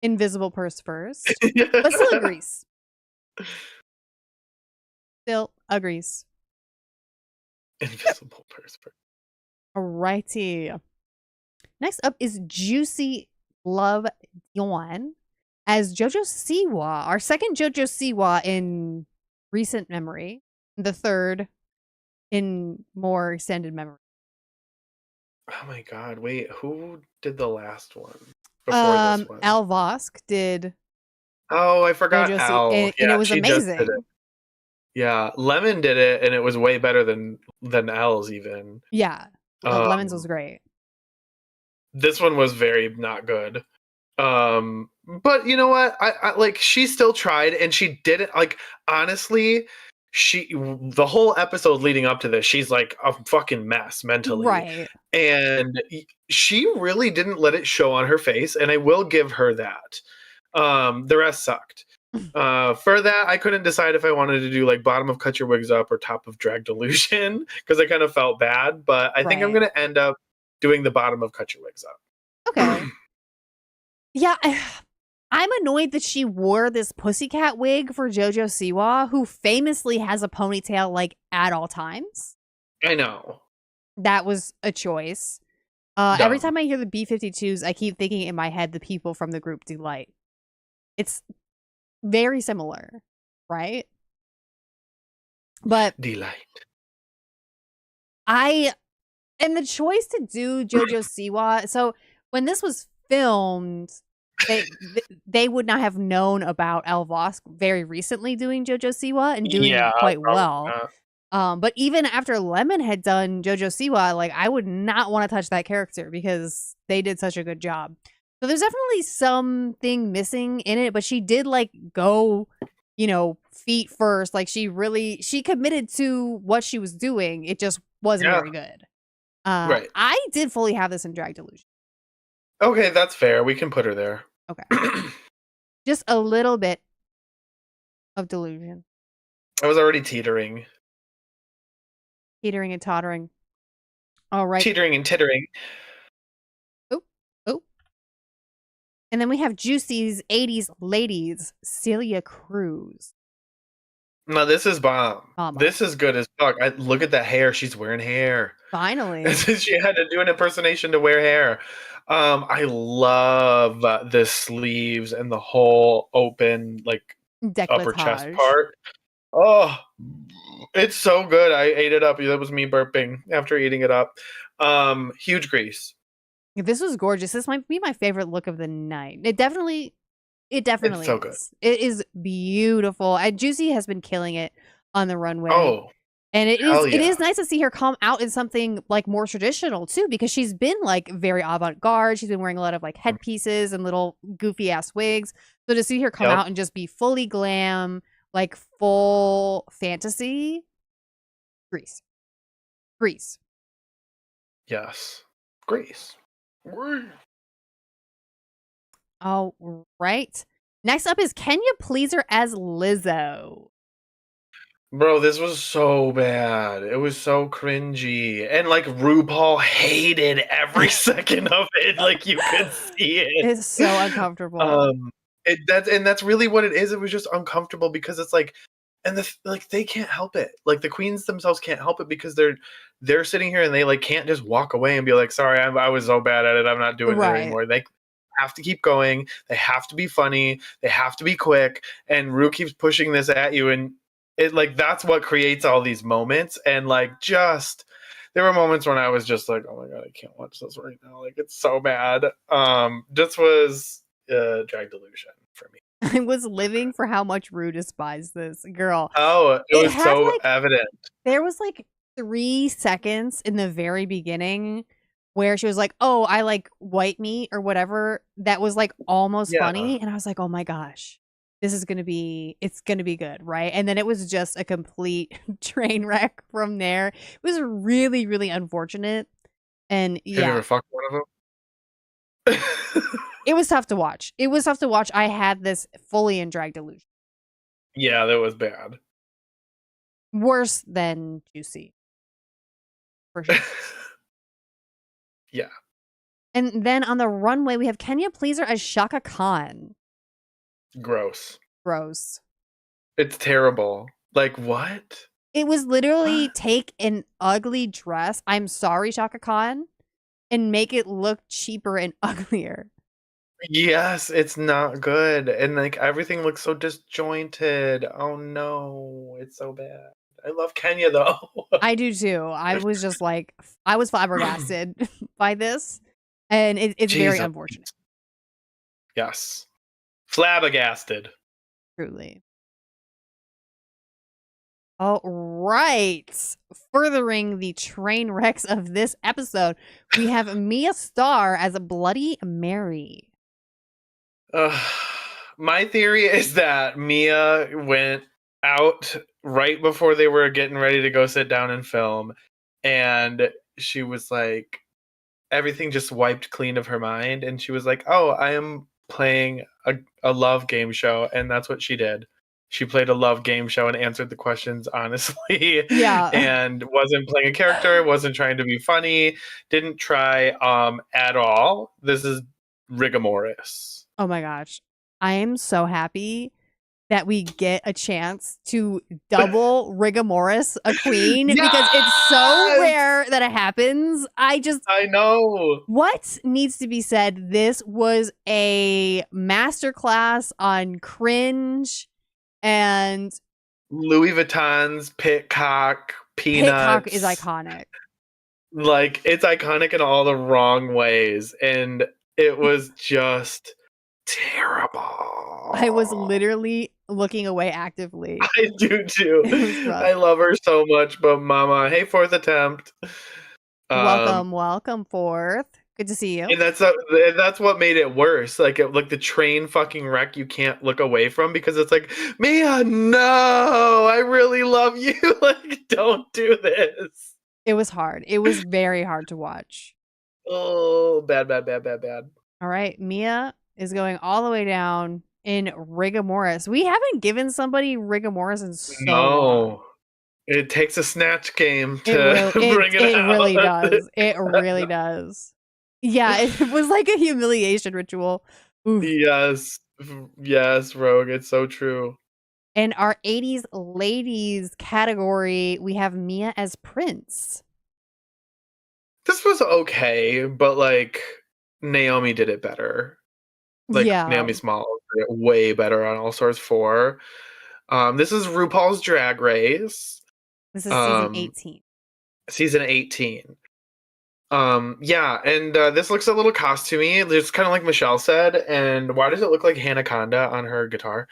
Invisible purse first, but still agrees. Still agrees. Invisible purse. Alrighty. Next up is Juicy Love Yuan as Jojo Siwa, our second Jojo Siwa in recent memory, the third in more extended memory. Oh my god, wait, who did the last one before this one? Al Vosk did. Oh, I forgot Jojo Al. and Yeah, it was she just did amazing. it. Yeah, Lemon did it, and it was way better than L's even. Yeah. Lemons was great. This one was very not good. But you know what? I like she still tried, and she didn't like honestly. The whole episode leading up to this, she's like a fucking mess mentally, Right. and she really didn't let it show on her face, and I will give her that. The rest sucked. For that, I couldn't decide if I wanted to do like bottom of Cut Your Wigs Up or top of Drag Delusion because I kind of felt bad. But I think I'm Right. gonna end up doing the bottom of Cut Your Wigs Up. Okay. Yeah, I'm annoyed that she wore this pussycat wig for JoJo Siwa, who famously has a ponytail like at all times. I know. That was a choice. Every Dumb. time I hear the B-52s, I keep thinking in my head the people from the group Delight. It's very similar, right? But Delight. and the choice to do JoJo Siwa, so when this was filmed, they would not have known about El Vosk very recently doing JoJo Siwa and doing quite well. But even after Lemon had done JoJo Siwa, like I would not want to touch that character because they did such a good job. So there's definitely something missing in it, but she did like go, feet first. Like she committed to what she was doing. It just wasn't very good. Right. I did fully have this in Drag Delusion. Okay, that's fair. We can put her there. Okay. Just a little bit of delusion. I was already teetering. Teetering and tottering. All right. Teetering and tittering. Oh. And then we have Juicy's 80s ladies, Celia Cruz. No, this is bomb. Bomb. This is good as fuck. Look at that hair. She's wearing hair. Finally. She had to do an impersonation to wear hair. I love the sleeves and the whole open, like, upper chest part. Oh, it's so good. I ate it up. That was me burping after eating it up. Huge grease. This was gorgeous. This might be my favorite look of the night. It definitely it's so good. It is beautiful. And Juicy has been killing it on the runway. Oh. And it is nice to see her come out in something like more traditional too, because she's been like very avant-garde. She's been wearing a lot of like headpieces and little goofy ass wigs. So to see her come out and just be fully glam, like full fantasy, Grease. Yes. Grease. All right. Next up is Kenya Pleaser as Lizzo. Bro, this was so bad. It was so cringy. And like RuPaul hated every second of it. Like you could see it. It's so uncomfortable. That's really what it is. It was just uncomfortable because it's like, and they can't help it. Like the queens themselves can't help it because they're sitting here and they like can't just walk away and be like, sorry, I was so bad at it. I'm not doing it anymore. They have to keep going. They have to be funny. They have to be quick. And Ru keeps pushing this at you, and it like that's what creates all these moments. And like just there were moments when I was just like, oh my god, I can't watch this right now. Like it's so bad. This was Drag Delusion for me. I was living for how much Ru despised this girl. Oh, it was so evident. There was like 3 seconds in the very beginning where she was like, oh, I like white meat or whatever. That was like almost funny. And I was like, oh my gosh, it's going to be good. Right. And then it was just a complete train wreck from there. It was really, really unfortunate. And Have you ever fucked one of them? It was tough to watch. I had this fully in Drag Delusion. Yeah, that was bad. Worse than Juicy. For sure. Yeah. And then on the runway, we have Kenya Pleaser as Shaka Khan. Gross. It's terrible. Like, what? It was literally take an ugly dress, I'm sorry, Shaka Khan, and make it look cheaper and uglier. Yes, it's not good. And like everything looks so disjointed. Oh no, it's so bad. I love Kenya though. I do too. I was just like, I was flabbergasted by this. And it's very unfortunate. Yes. Flabbergasted. Truly. All right. Furthering the train wrecks of this episode, we have Mia Starr as a Bloody Mary. My theory is that Mia went out right before they were getting ready to go sit down and film, and she was like, everything just wiped clean of her mind, and she was like, oh, I am playing a love game show, and that's what she did. She played a love game show and answered the questions honestly. Yeah. And wasn't playing a character, wasn't trying to be funny, didn't try at all. This is rigomoris. Oh my gosh. I am so happy that we get a chance to double rigomoris a queen because it's so Yes! rare that it happens. I know. What needs to be said? This was a masterclass on cringe and Louis Vuitton's Pitcock Peanuts. Pitcock is iconic. Like, it's iconic in all the wrong ways, and it was just terrible. I was literally looking away actively. I do too. It was rough. I love her so much, but mama, hey, fourth attempt. Welcome forth. Good to see you. And that's what made it worse. Like the train fucking wreck you can't look away from because it's like, Mia, no, I really love you. Like, don't do this. It was hard. It was very hard to watch. Oh, bad. All right, Mia is going all the way down in rigomoris. We haven't given somebody rigomoris in so long. It takes a snatch game to bring it out. It really does. It really does. Yeah, it was like a humiliation ritual. Oof. Yes, Rogue. It's so true. In our 80s ladies category, we have Mia as Prince. This was okay, but like Naomi did it better. Like Naomi Smalls did it way better on All Stars 4. This is RuPaul's Drag Race. This is season 18. Season 18. Yeah, and this looks a little costumey, just kind of like Michelle said. And why does it look like Hanaconda on her guitar?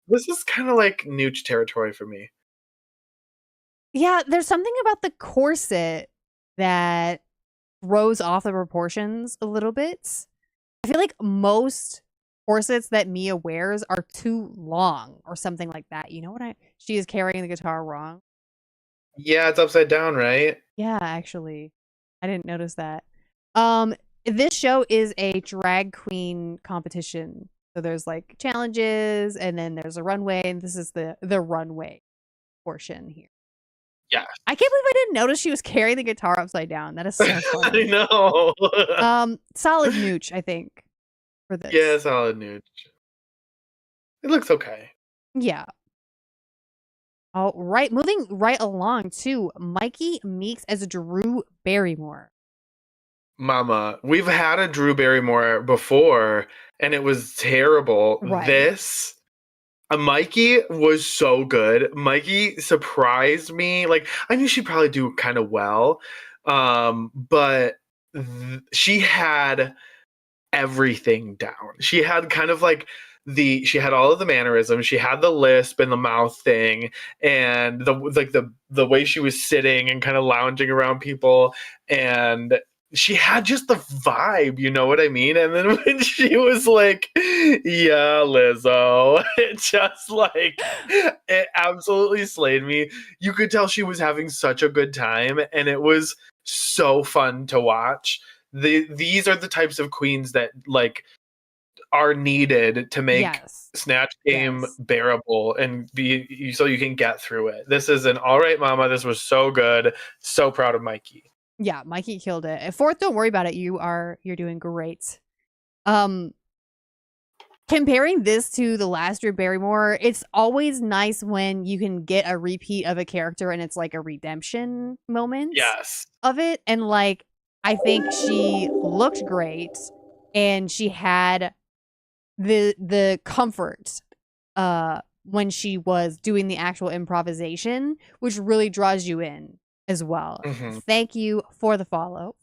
This is kind of like Nooch territory for me. Yeah, there's something about the corset that throws off the proportions a little bit. I feel like most corsets that Mia wears are too long or something like that. You know what she is carrying the guitar wrong. Yeah, it's upside down, right? Yeah, actually. I didn't notice that. This show is a drag queen competition. So there's like challenges and then there's a runway, and this is the runway portion here. Yeah. I can't believe I didn't notice she was carrying the guitar upside down. That is so funny. I know. Solid nooch, I think, for this. Yeah, solid nooch. It looks okay. Yeah. All right, moving right along to Mikey Meeks as Drew Barrymore. Mama, we've had a Drew Barrymore before, and it was terrible. Right. This, Mikey was so good. Mikey surprised me. Like, I knew she'd probably do kind of well, but she had everything down. She had kind of like she had all of the mannerisms. She had the lisp and the mouth thing, and the way she was sitting and kind of lounging around people, and she had just the vibe, you know what I mean? And then when she was like, yeah, Lizzo, it just like, it absolutely slayed me. You could tell she was having such a good time, and it was so fun to watch. These are the types of queens that like are needed to make Snatch Game bearable and be so you can get through it. This is an all right, mama. This was so good. So proud of Mikey. Yeah, Mikey killed it. And fourth, don't worry about it. You're doing great. Comparing this to the last Drew Barrymore, it's always nice when you can get a repeat of a character and it's like a redemption moment of it. And like, I think she looked great and she had the comfort when she was doing the actual improvisation, which really draws you in as well. Mm-hmm. Thank you for the follow.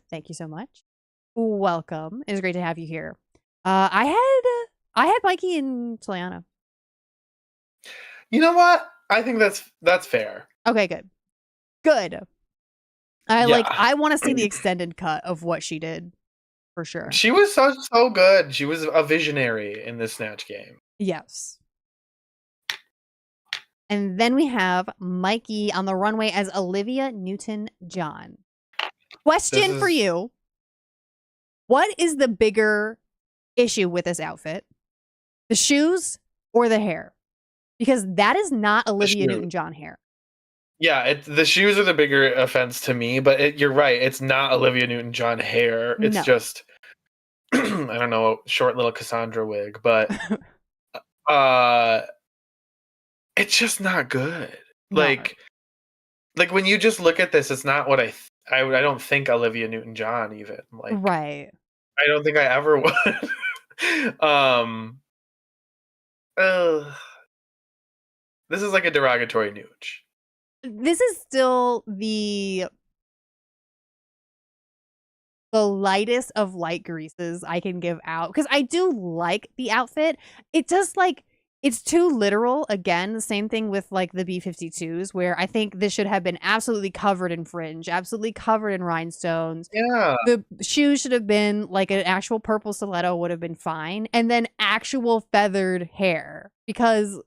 Thank you so much. Welcome. It was great to have you here. I had Mikey and Taliana. You know what? I think that's fair. Okay, good. Good. Yeah. I want to see the extended cut of what she did for sure. She was so good. She was a visionary in this Snatch game. Yes. And then we have Mikey on the runway as Olivia Newton-John. Question for you. What is the bigger issue with this outfit? The shoes or the hair? Because that is not Olivia Newton-John hair. Yeah, the shoes are the bigger offense to me, but you're right. It's not Olivia Newton-John hair. It's just, I don't know, short little Cassandra wig, but it's just not good. No. Like when you just look at this, it's not what I don't think Olivia Newton-John even. Like, right. I don't think I ever would. This is like a derogatory nooch. This is still the lightest of light greases I can give out, because I do like the outfit. It just it's too literal. Again, the same thing with like the B-52s, where I think this should have been absolutely covered in fringe, absolutely covered in rhinestones. Yeah. The shoes should have been like an actual purple stiletto would have been fine, and then actual feathered hair, because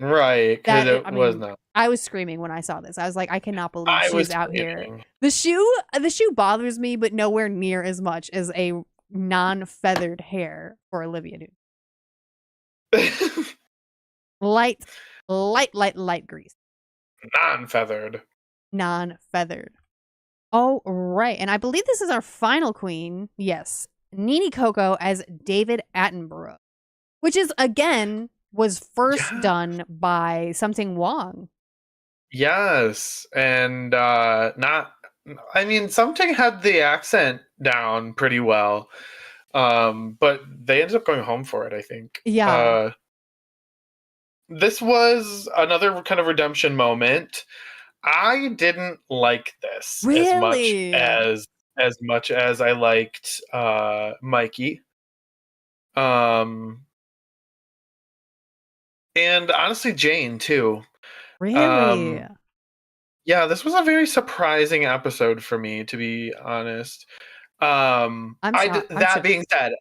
right, because it was not. I was screaming when I saw this. I was like, I cannot believe she's out screaming. here. The shoe bothers me, but nowhere near as much as a non-feathered hair for Olivia Newton. light grease. Non-feathered. Oh, right. And I believe this is our final queen. Yes. Nene Coco as David Attenborough, which is, again, was first done by Something Wong. Yes. And Something had the accent down pretty well. But they ended up going home for it, I think. Yeah. This was another kind of redemption moment. I didn't like this really? as much as I liked Mikey. And honestly, Jane too. Really? Yeah, this was a very surprising episode for me, to be honest. That being said,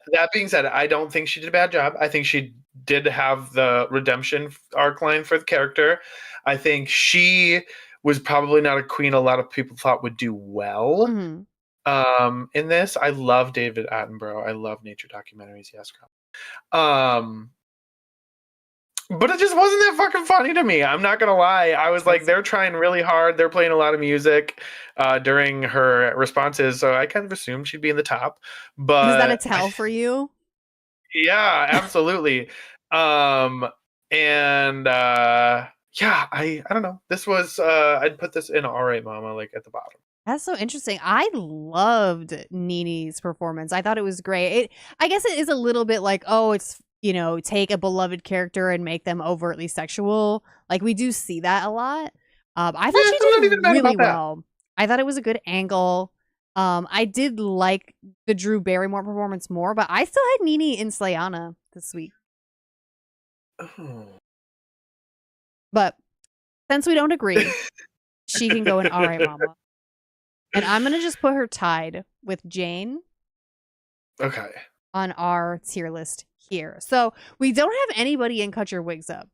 I don't think she did a bad job. I think she did have the redemption arc line for the character. I think she was probably not a queen a lot of people thought would do well. Mm-hmm. In this. I love David Attenborough. I love nature documentaries. Yes, but it just wasn't that fucking funny to me. I'm not gonna lie. I was like, they're trying really hard. They're playing a lot of music during her responses, so I kind of assumed she'd be in the top. But is that a tell for you? Yeah, absolutely. Yeah, I don't know. This was I'd put this in All Right Mama, like at the bottom. That's so interesting. I loved Nene's performance. I thought it was great. I guess it is a little bit like, oh, it's, take a beloved character and make them overtly sexual. Like, we do see that a lot. I thought she did really well. I thought it was a good angle. I did like the Drew Barrymore performance more, but I still had Nene in Slayana this week. Oh. But since we don't agree, she can go in All Right Mama. And I'm going to just put her tied with Jane. Okay. On our tier list here. So we don't have anybody in Cut Your Wigs Up.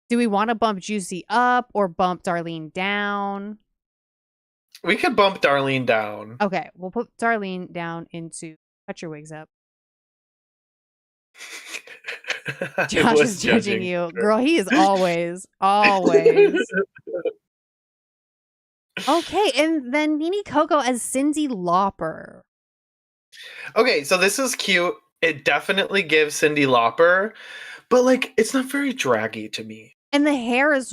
Do we want to bump Juicy up or bump Darlene down? We could bump Darlene down. Okay, we'll put Darlene down into Cut Your Wigs Up. Josh is judging you. Girl, he is always. Okay, and then Nene Coco as Cyndi Lauper. Okay, so this is cute. It definitely gives Cyndi Lauper, but like it's not very draggy to me. And the hair is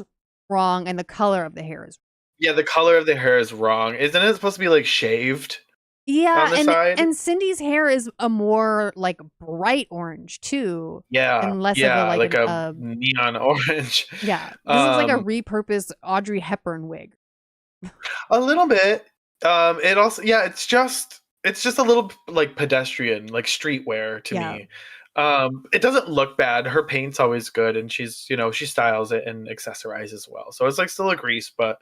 wrong, and the color of the hair is wrong. Yeah, the color of the hair is wrong. Isn't it supposed to be like shaved? Yeah, on the side? And Cindy's hair is a more like bright orange too. Yeah, and less yeah, of like a neon orange. Yeah, this is like a repurposed Audrey Hepburn wig. A little bit. It also, yeah, it's just a little like pedestrian, like streetwear to me. It doesn't look bad. Her paint's always good, and she's, she styles it and accessorizes well. So it's like still a grease, but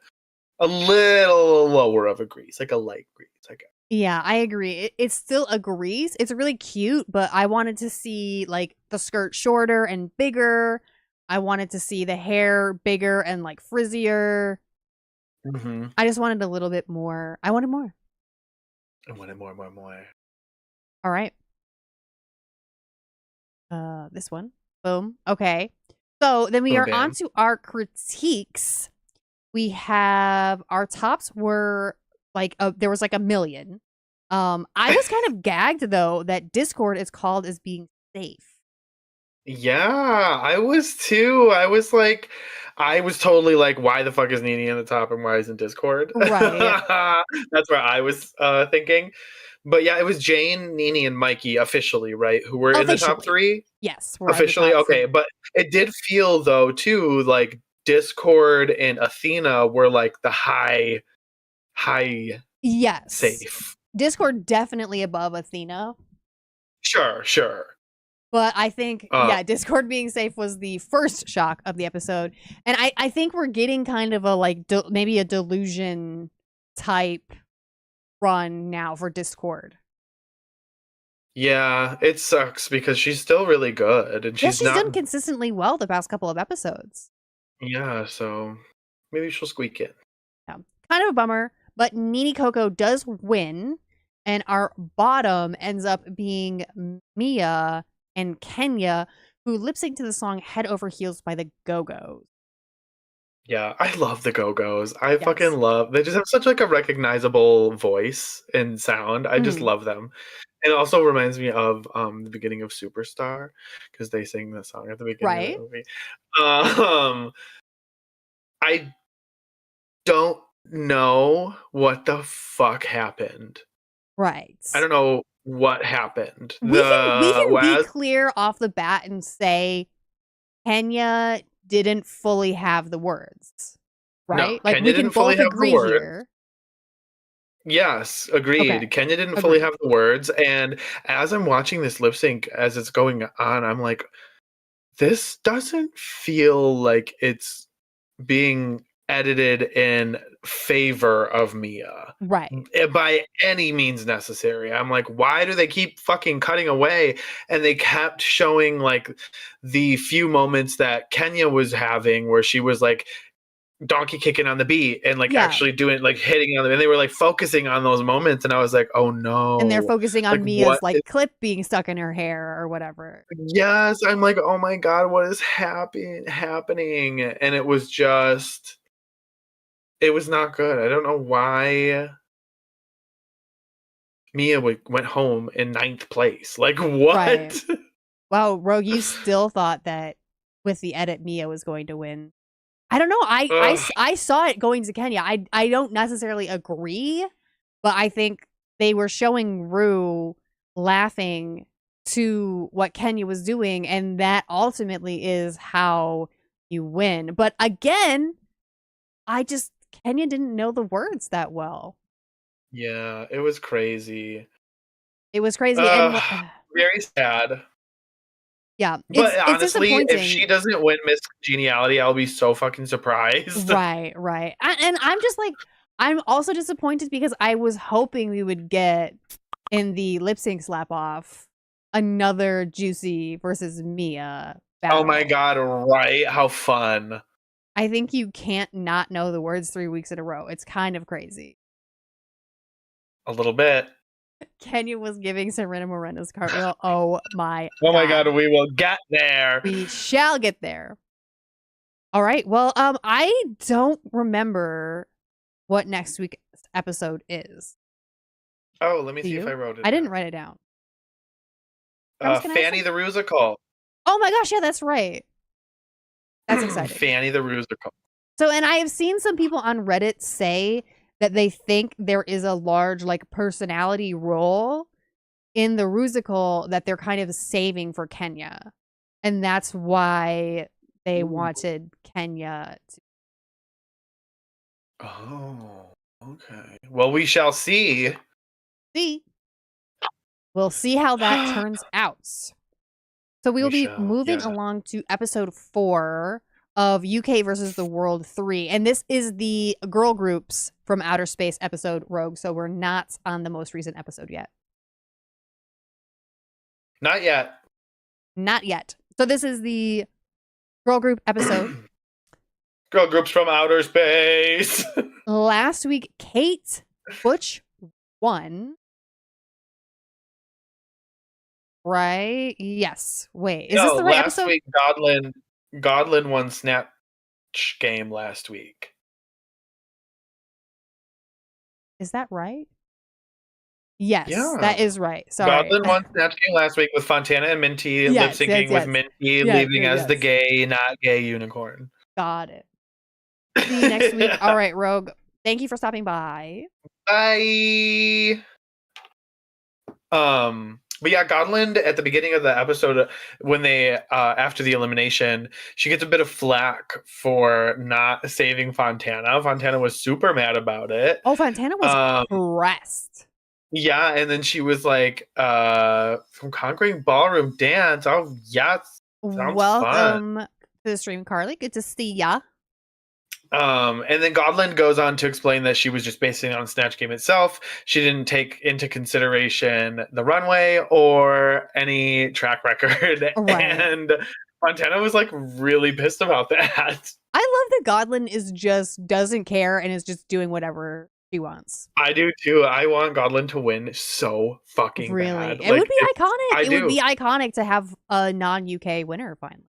a little lower of a grease, like a light grease, I guess. Yeah, I agree. It's still a grease. It's really cute, but I wanted to see like the skirt shorter and bigger. I wanted to see the hair bigger and like frizzier. Mm-hmm. I just wanted a little bit more. I wanted more. I wanted more. All right. This one. Boom. Okay. So then we Boom, are on bam. to our critiques. We have our tops were like there was like a million. I was kind of gagged though that Discord is called as being safe. Yeah, I was too. I was totally like, why the fuck is Nini in the top and why isn't Discord? Right. That's where I was thinking. But yeah, it was Jane, Nini, and Mikey officially, right? Who were in the top Officially. three? Yes, we're in the Officially, top okay. three. But it did feel though too like Discord and Athena were like the high Yes. safe. Discord definitely above Athena. Sure. But I think, Discord being safe was the first shock of the episode. And I think we're getting kind of a like maybe a delusion type run now for Discord. Yeah, it sucks because she's still really good and Yes, she's not done consistently well the past couple of episodes. Yeah, so maybe she'll squeak in. Yeah. Kind of a bummer, but Nini Coco does win, and our bottom ends up being Mia and Kenya, who lip sync to the song Head Over Heels by the Go-Go's. Yeah, I love the Go-Go's. I Yes. fucking love. They just have such like a recognizable voice and sound. I just love them. And it also reminds me of the beginning of Superstar because they sing the song at the beginning of the movie. I don't know what the fuck happened. Right. I don't know what happened. We can be clear off the bat and say Kenya didn't fully have the words. Right? No, like Kenya we can didn't fully both have the agree words. here. Yes, agreed. Okay. Kenya didn't fully have the words. And as I'm watching this lip sync, as it's going on, I'm like, this doesn't feel like it's being edited in favor of Mia. Right. By any means necessary. I'm like, why do they keep fucking cutting away? And they kept showing like the few moments that Kenya was having where she was like, donkey kicking on the beat and like actually doing like hitting on them, and they were like focusing on those moments, and I was like, oh no. And they're focusing on like, Mia's like clip being stuck in her hair or whatever. Yes, I'm like, oh my god, what is happening? And it was not good. I don't know why Mia went home in 9th place. Like what? Right. Wow, Rogue, you still thought that with the edit Mia was going to win. I don't know. I saw it going to Kenya. I don't necessarily agree, but I think they were showing Rue laughing to what Kenya was doing, and that ultimately is how you win. But again, Kenya didn't know the words that well. Yeah, it was crazy. It was crazy. And very sad. Yeah, but honestly, it's if she doesn't win Miss Congeniality, I'll be so fucking surprised. Right. And I'm just like, I'm also disappointed because I was hoping we would get in the lip sync slap off another Juicy versus Mia battle. Oh my god, right? How fun. I think you can't not know the words 3 weeks in a row. It's kind of crazy. A little bit. Kenya was giving Serena Moreno's cartwheel. Oh my god. Oh my god, we will get there. We shall get there. All right. Well, I don't remember what next week's episode is. Oh, let me see if I wrote it. I didn't write it down. Fanny the Rusical. Oh my gosh, yeah, that's right. That's exciting. Fanny the Rusical. So, and I have seen some people on Reddit say that they think there is a large like personality role in the Rusical that they're kind of saving for Kenya. And that's why they wanted Kenya to. Oh, okay. Well, we shall see. We'll see how that turns out. So we will be Michelle, moving yeah. along to episode 4 of UK versus the World 3. And this is the girl groups from outer space episode, Rogue. So we're not on the most recent episode yet. Not yet. Not yet. So this is the girl group episode. Girl groups from outer space. Last week, Kate Butch won. Right? Yes. Wait, is this the right last episode? week Godlin won Snatch Game last week. Is that right? Yes, Yeah. that is right. Sorry. Godlin won Snatch Game last week with Fontana and Minty lip Yes, syncing yes, with yes. Minty Yes, leaving yes, as the yes. gay, not gay unicorn. Got it. See you next week. All right, Rogue. Thank you for stopping by. Bye. But yeah, Godland at the beginning of the episode, when they after the elimination, she gets a bit of flack for not saving Fontana. Fontana was super mad about it. Oh, Fontana was pressed. Yeah, and then she was like, from Conquering Ballroom Dance. Oh, yes. Sounds Welcome to the stream, Carly. Good to see ya. And then Godland goes on to explain that she was just basing it on Snatch Game itself. She didn't take into consideration the runway or any track record. Right. And Fontana was like really pissed about that. I love that Godlin is just doesn't care and is just doing whatever she wants. I do too. I want Godlin to win so fucking Really. bad. It would be iconic. I It would be iconic to have a non-UK winner finally.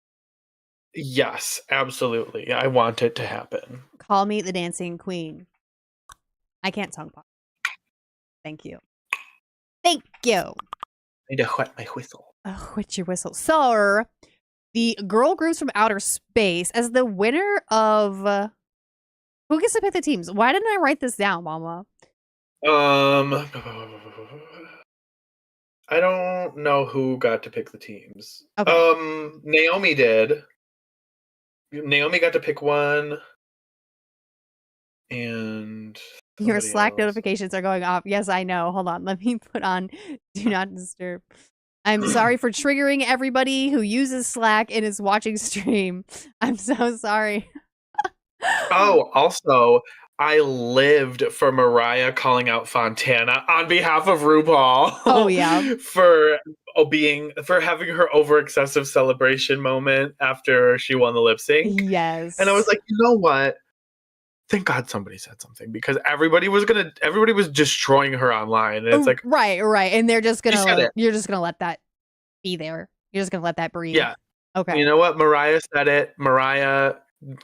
Yes, absolutely. I want it to happen. Call me the dancing queen. I can't tongue pop. Thank you. Thank you. I need to wet my whistle. Oh, what's your whistle? So, the girl groups from outer space as the winner of who gets to pick the teams? Why didn't I write this down, Mama? I don't know who got to pick the teams. Okay. Naomi did. Naomi got to pick one. And Your somebody Slack else. notifications are going off. Yes, I know. Hold on. Let me put on Do Not Disturb. I'm sorry for triggering everybody who uses Slack and is watching stream. I'm so sorry. Oh, also, I lived for Mariah calling out Fontana on behalf of RuPaul. Oh, yeah. for having her over excessive celebration moment after she won the lip sync. Yes. And I was like, you know what? Thank God somebody said something, because everybody was destroying her online. And it's like, right. And they're just said gonna it. you're just gonna let that be there. You're just gonna let that breathe. yeah, Okay. you know what? Mariah said it. Mariah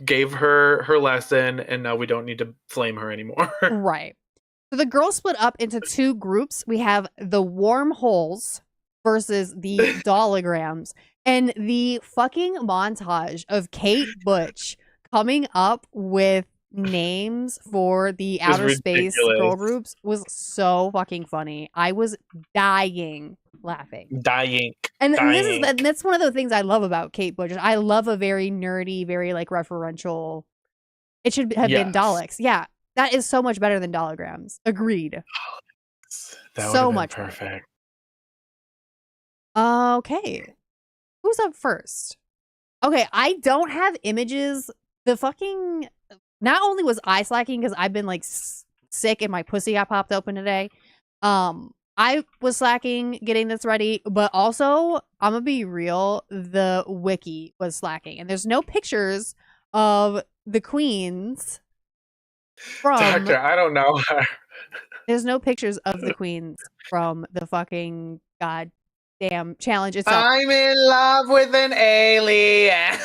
gave her lesson, and now we don't need to flame her anymore. Right. So the girls split up into two groups. We have the wormholes versus the dolograms, and the fucking montage of Kate Butch coming up with names for the was outer space girl ridiculous. groups was so fucking funny. I was dying laughing. Dying. And that's one of the things I love about Kate Butch. I love a very nerdy, very like referential. It should have been Yes. Daleks. Yeah, that is so much better than dolograms. Agreed. That So would much have been better. perfect. Okay, who's up first? Okay, I don't have images. The fucking not only was I slacking because I've been like sick and my pussy got popped open today. I was slacking getting this ready, but also I'm gonna be real. The wiki was slacking, and there's no pictures of the queens from. Doctor, I don't know her. There's no pictures of the queens from the fucking goddamn challenge itself. I'm in love with an alien.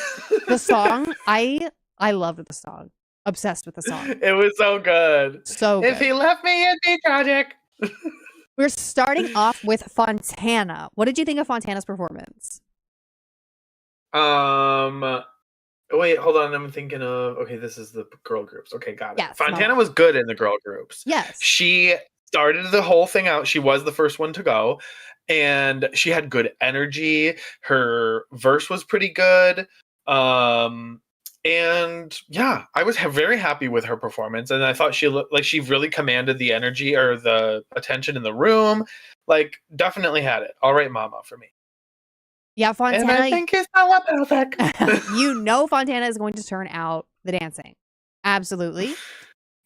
The song, I loved the song. Obsessed with the song. It was so good. So If good. he left me, it'd be tragic. We're starting off with Fontana. What did you think of Fontana's performance? Wait, hold on. I'm thinking of, okay, this is the girl groups. Okay, got it. Yes, Fontana Mama. was good in the girl groups. Yes. She started the whole thing out. She was the first one to go, and she had good energy. Her verse was pretty good. And yeah, I was very happy with her performance, and I thought she looked like she really commanded the energy or the attention in the room. Like, definitely had it. All right, mama, for me. Yeah, And I Fontana. think it's telepathic. You know, Fontana is going to turn out the dancing. Absolutely.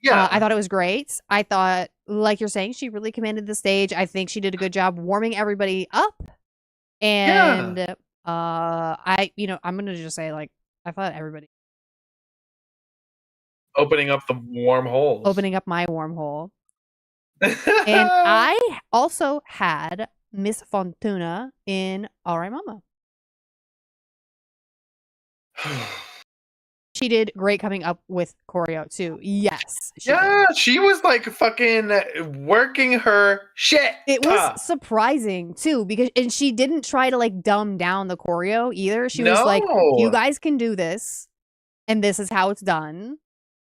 Yeah. I thought it was great. I thought, like you're saying, she really commanded the stage. I think she did a good job warming everybody up. And I'm gonna just say, like, I thought everybody Opening up the warm holes. opening up my wormhole. And I also had Miss Fontuna in All Right Mama. She did great coming up with choreo too. Yes. She Yeah, did. she was like fucking working her shit. It was surprising too, and she didn't try to like dumb down the choreo either. She was like, you No. guys can do this, and this is how it's done.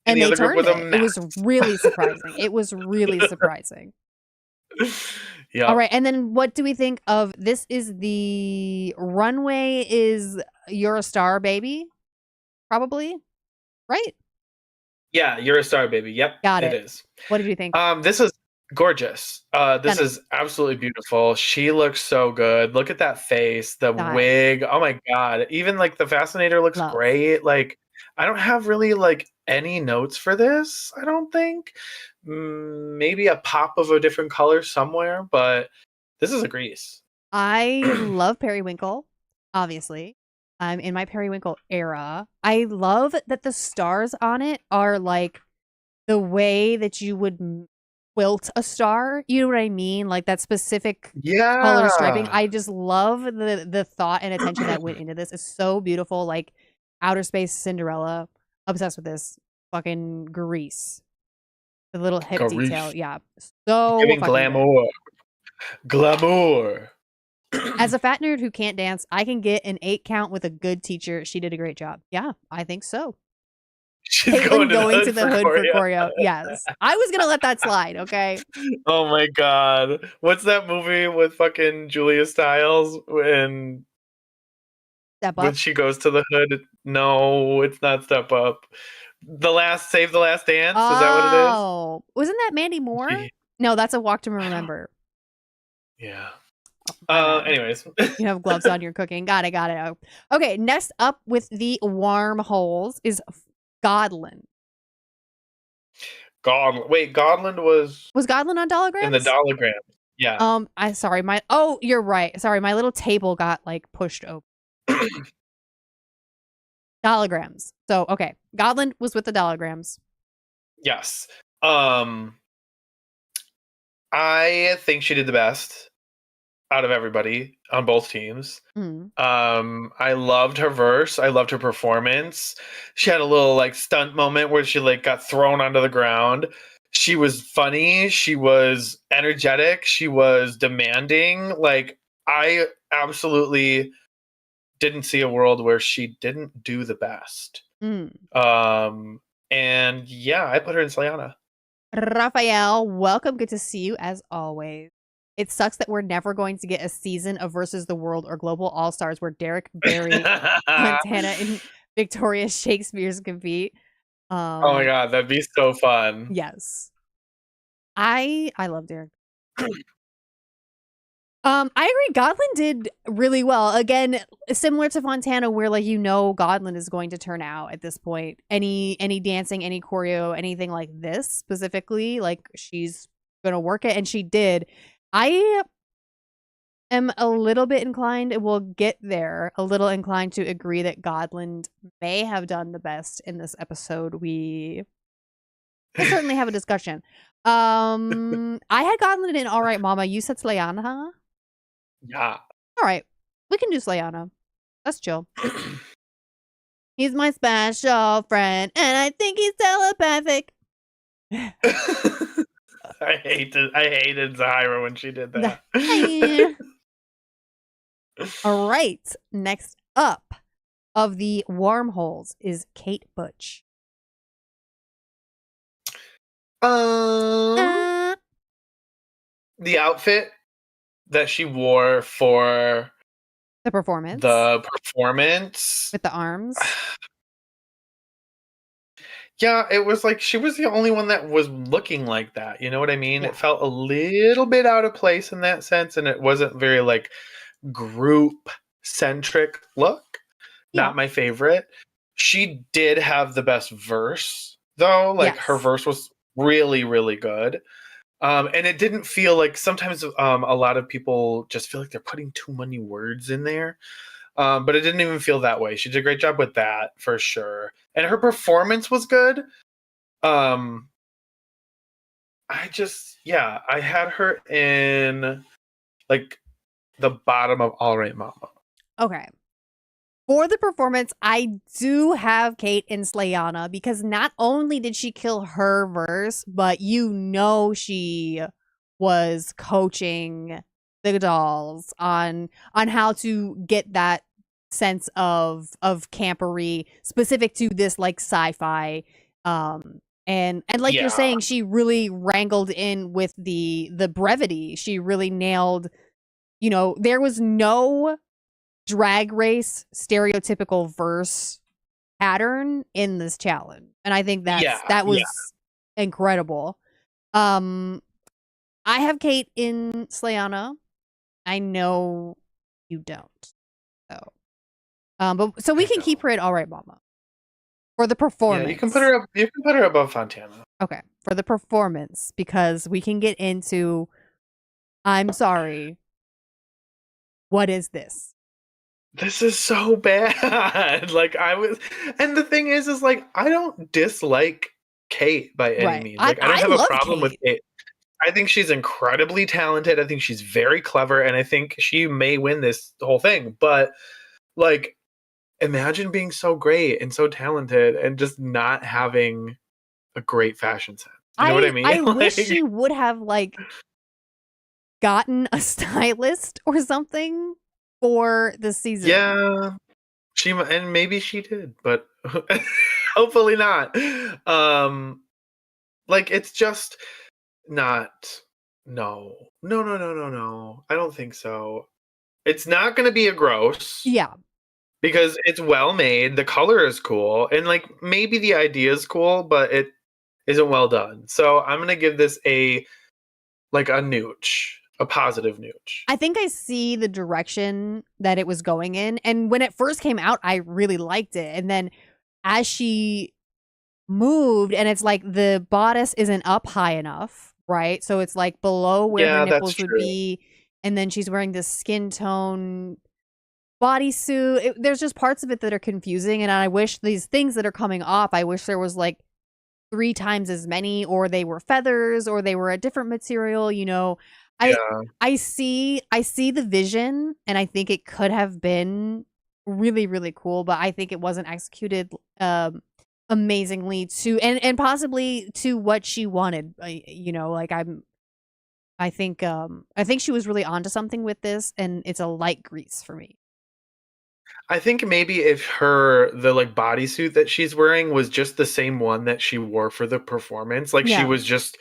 And And the they other group turned was a it. It was mess. really surprising. It was really surprising. Yeah. All right, and then what do we think of this? Is the runway is You're a Star, Baby? Probably, right? Yeah, you're a star, baby. Yep. Got It it. is. What did you think? This is gorgeous. This Stunning. is absolutely beautiful. She looks so good. Look at that face, the Dive. wig. Oh my god. Even like the fascinator looks Love. great. Like I don't have really like any notes for this, I don't think. Maybe a pop of a different color somewhere, but this is a Grease. I love Periwinkle, obviously. I'm in my Periwinkle era. I love that the stars on it are like the way that you would quilt a star. You know what I mean? Like that specific color striping. Yeah. I just love the thought and attention that went into this. It's so beautiful. Like outer space Cinderella. Obsessed with this. Fucking Grease. The little hip detail. Grease. Yeah. So Giving fucking good. glamour. Glamour. As a fat nerd who can't dance, I can get an 8 count with a good teacher. She did a great job. Yeah, I think so. She's Caitlin going to the hood for choreo. Yes. I was going to let that slide, okay? Oh my god. What's that movie with fucking Julia Stiles when Step up. she goes to the hood? No, it's not Step Up. Save the Last Dance? Is that what it is? Oh, wasn't that Mandy Moore? Yeah. No, that's A Walk to Remember. Yeah. My bad. Anyways. You have gloves on, you're cooking. Got it. Okay, next up with the wormholes is Godland. Wait, Godland was Godland on Dolograms? in the Dologram. Yeah. You're right. Sorry, my little table got like pushed open. Dolograms. So, okay. Godland was with the Dolograms. Yes. I think she did the best out of everybody on both teams. I loved her verse. I loved her performance. She had a little like stunt moment where she like got thrown onto the ground. She was funny. She was energetic. She was demanding. Like I absolutely didn't see a world where she didn't do the best. And yeah, I put her in Slayana. Raphael, welcome. Good to see you as always. It sucks that we're never going to get a season of Versus the World or Global All Stars where Derek, Barry, Montana, and Victoria Shakespeare's compete. Oh my god, that'd be so fun. Yes. I love Derek. I agree. Godland did really well. Again, similar to Fontana, where like Godland is going to turn out at this point. Any dancing, any choreo, anything like this specifically, like she's gonna work it, and she did. I am a little bit inclined, we'll get there, a little inclined to agree that Godland may have done the best in this episode. We will certainly have a discussion. I had Godland in All Right Mama. You said Slayana, huh? Yeah. All right. We can do Slayana. That's chill. He's my special friend, and I think he's telepathic. I hated Zahira when she did that. All right. Next up of the wormholes is Kate Butch. The outfit that she wore for the performance with the arms. Yeah, it was like she was the only one that was looking like that. You know what I mean? Yeah. It felt a little bit out of place in that sense, and it wasn't very like group centric look. Yeah. Not my favorite. She did have the best verse, though. Like her Yes. verse was really, really good. And it didn't feel like sometimes a lot of people just feel like they're putting too many words in there. But it didn't even feel that way. She did a great job with that for sure. And her performance was good. I had her in like the bottom of All Right Mama. Okay. For the performance, I do have Kate in Slayana because not only did she kill her verse, but she was coaching the dolls on how to get that sense of campery specific to this like sci-fi and like you're saying, she really wrangled in with the brevity. She really nailed, there was no drag race stereotypical verse pattern in this challenge, and I think that was incredible. I have Kate in Slayana. I know you don't, so but so we can keep her at All Right Mama for the performance. Yeah, you can put her up. You can put her above Fontana. Okay, for the performance, because we can get into. I'm sorry. What is this? This is so bad. Like and the thing is like I don't dislike Kate by any means. Like I don't have a problem with Kate. I think she's incredibly talented. I think she's very clever, and I think she may win this whole thing. But like, imagine being so great and so talented and just not having a great fashion sense. You know what I mean? I wish she would have like gotten a stylist or something for the season. Yeah, and maybe she did, but hopefully not. Like it's just not. No. I don't think so. It's not going to be a gross. Yeah. Because it's well made, the color is cool, and like maybe the idea is cool, but it isn't well done. So I'm gonna give this a nooch, a positive nooch. I think I see the direction that it was going in, and when it first came out, I really liked it. And then as she moved, and it's like the bodice isn't up high enough, right? So it's like below where her nipples would be, and then she's wearing this skin tone bodysuit. There's just parts of it that are confusing, and I wish these things that are coming off, I wish there was like 3 times as many, or they were feathers, or they were a different material. I see the vision, and I think it could have been really, really cool, but I think it wasn't executed amazingly and possibly to what she wanted. I think she was really onto something with this, and it's a light grease for me. I think maybe if the like bodysuit that she's wearing was just the same one that she wore for the performance, like she was just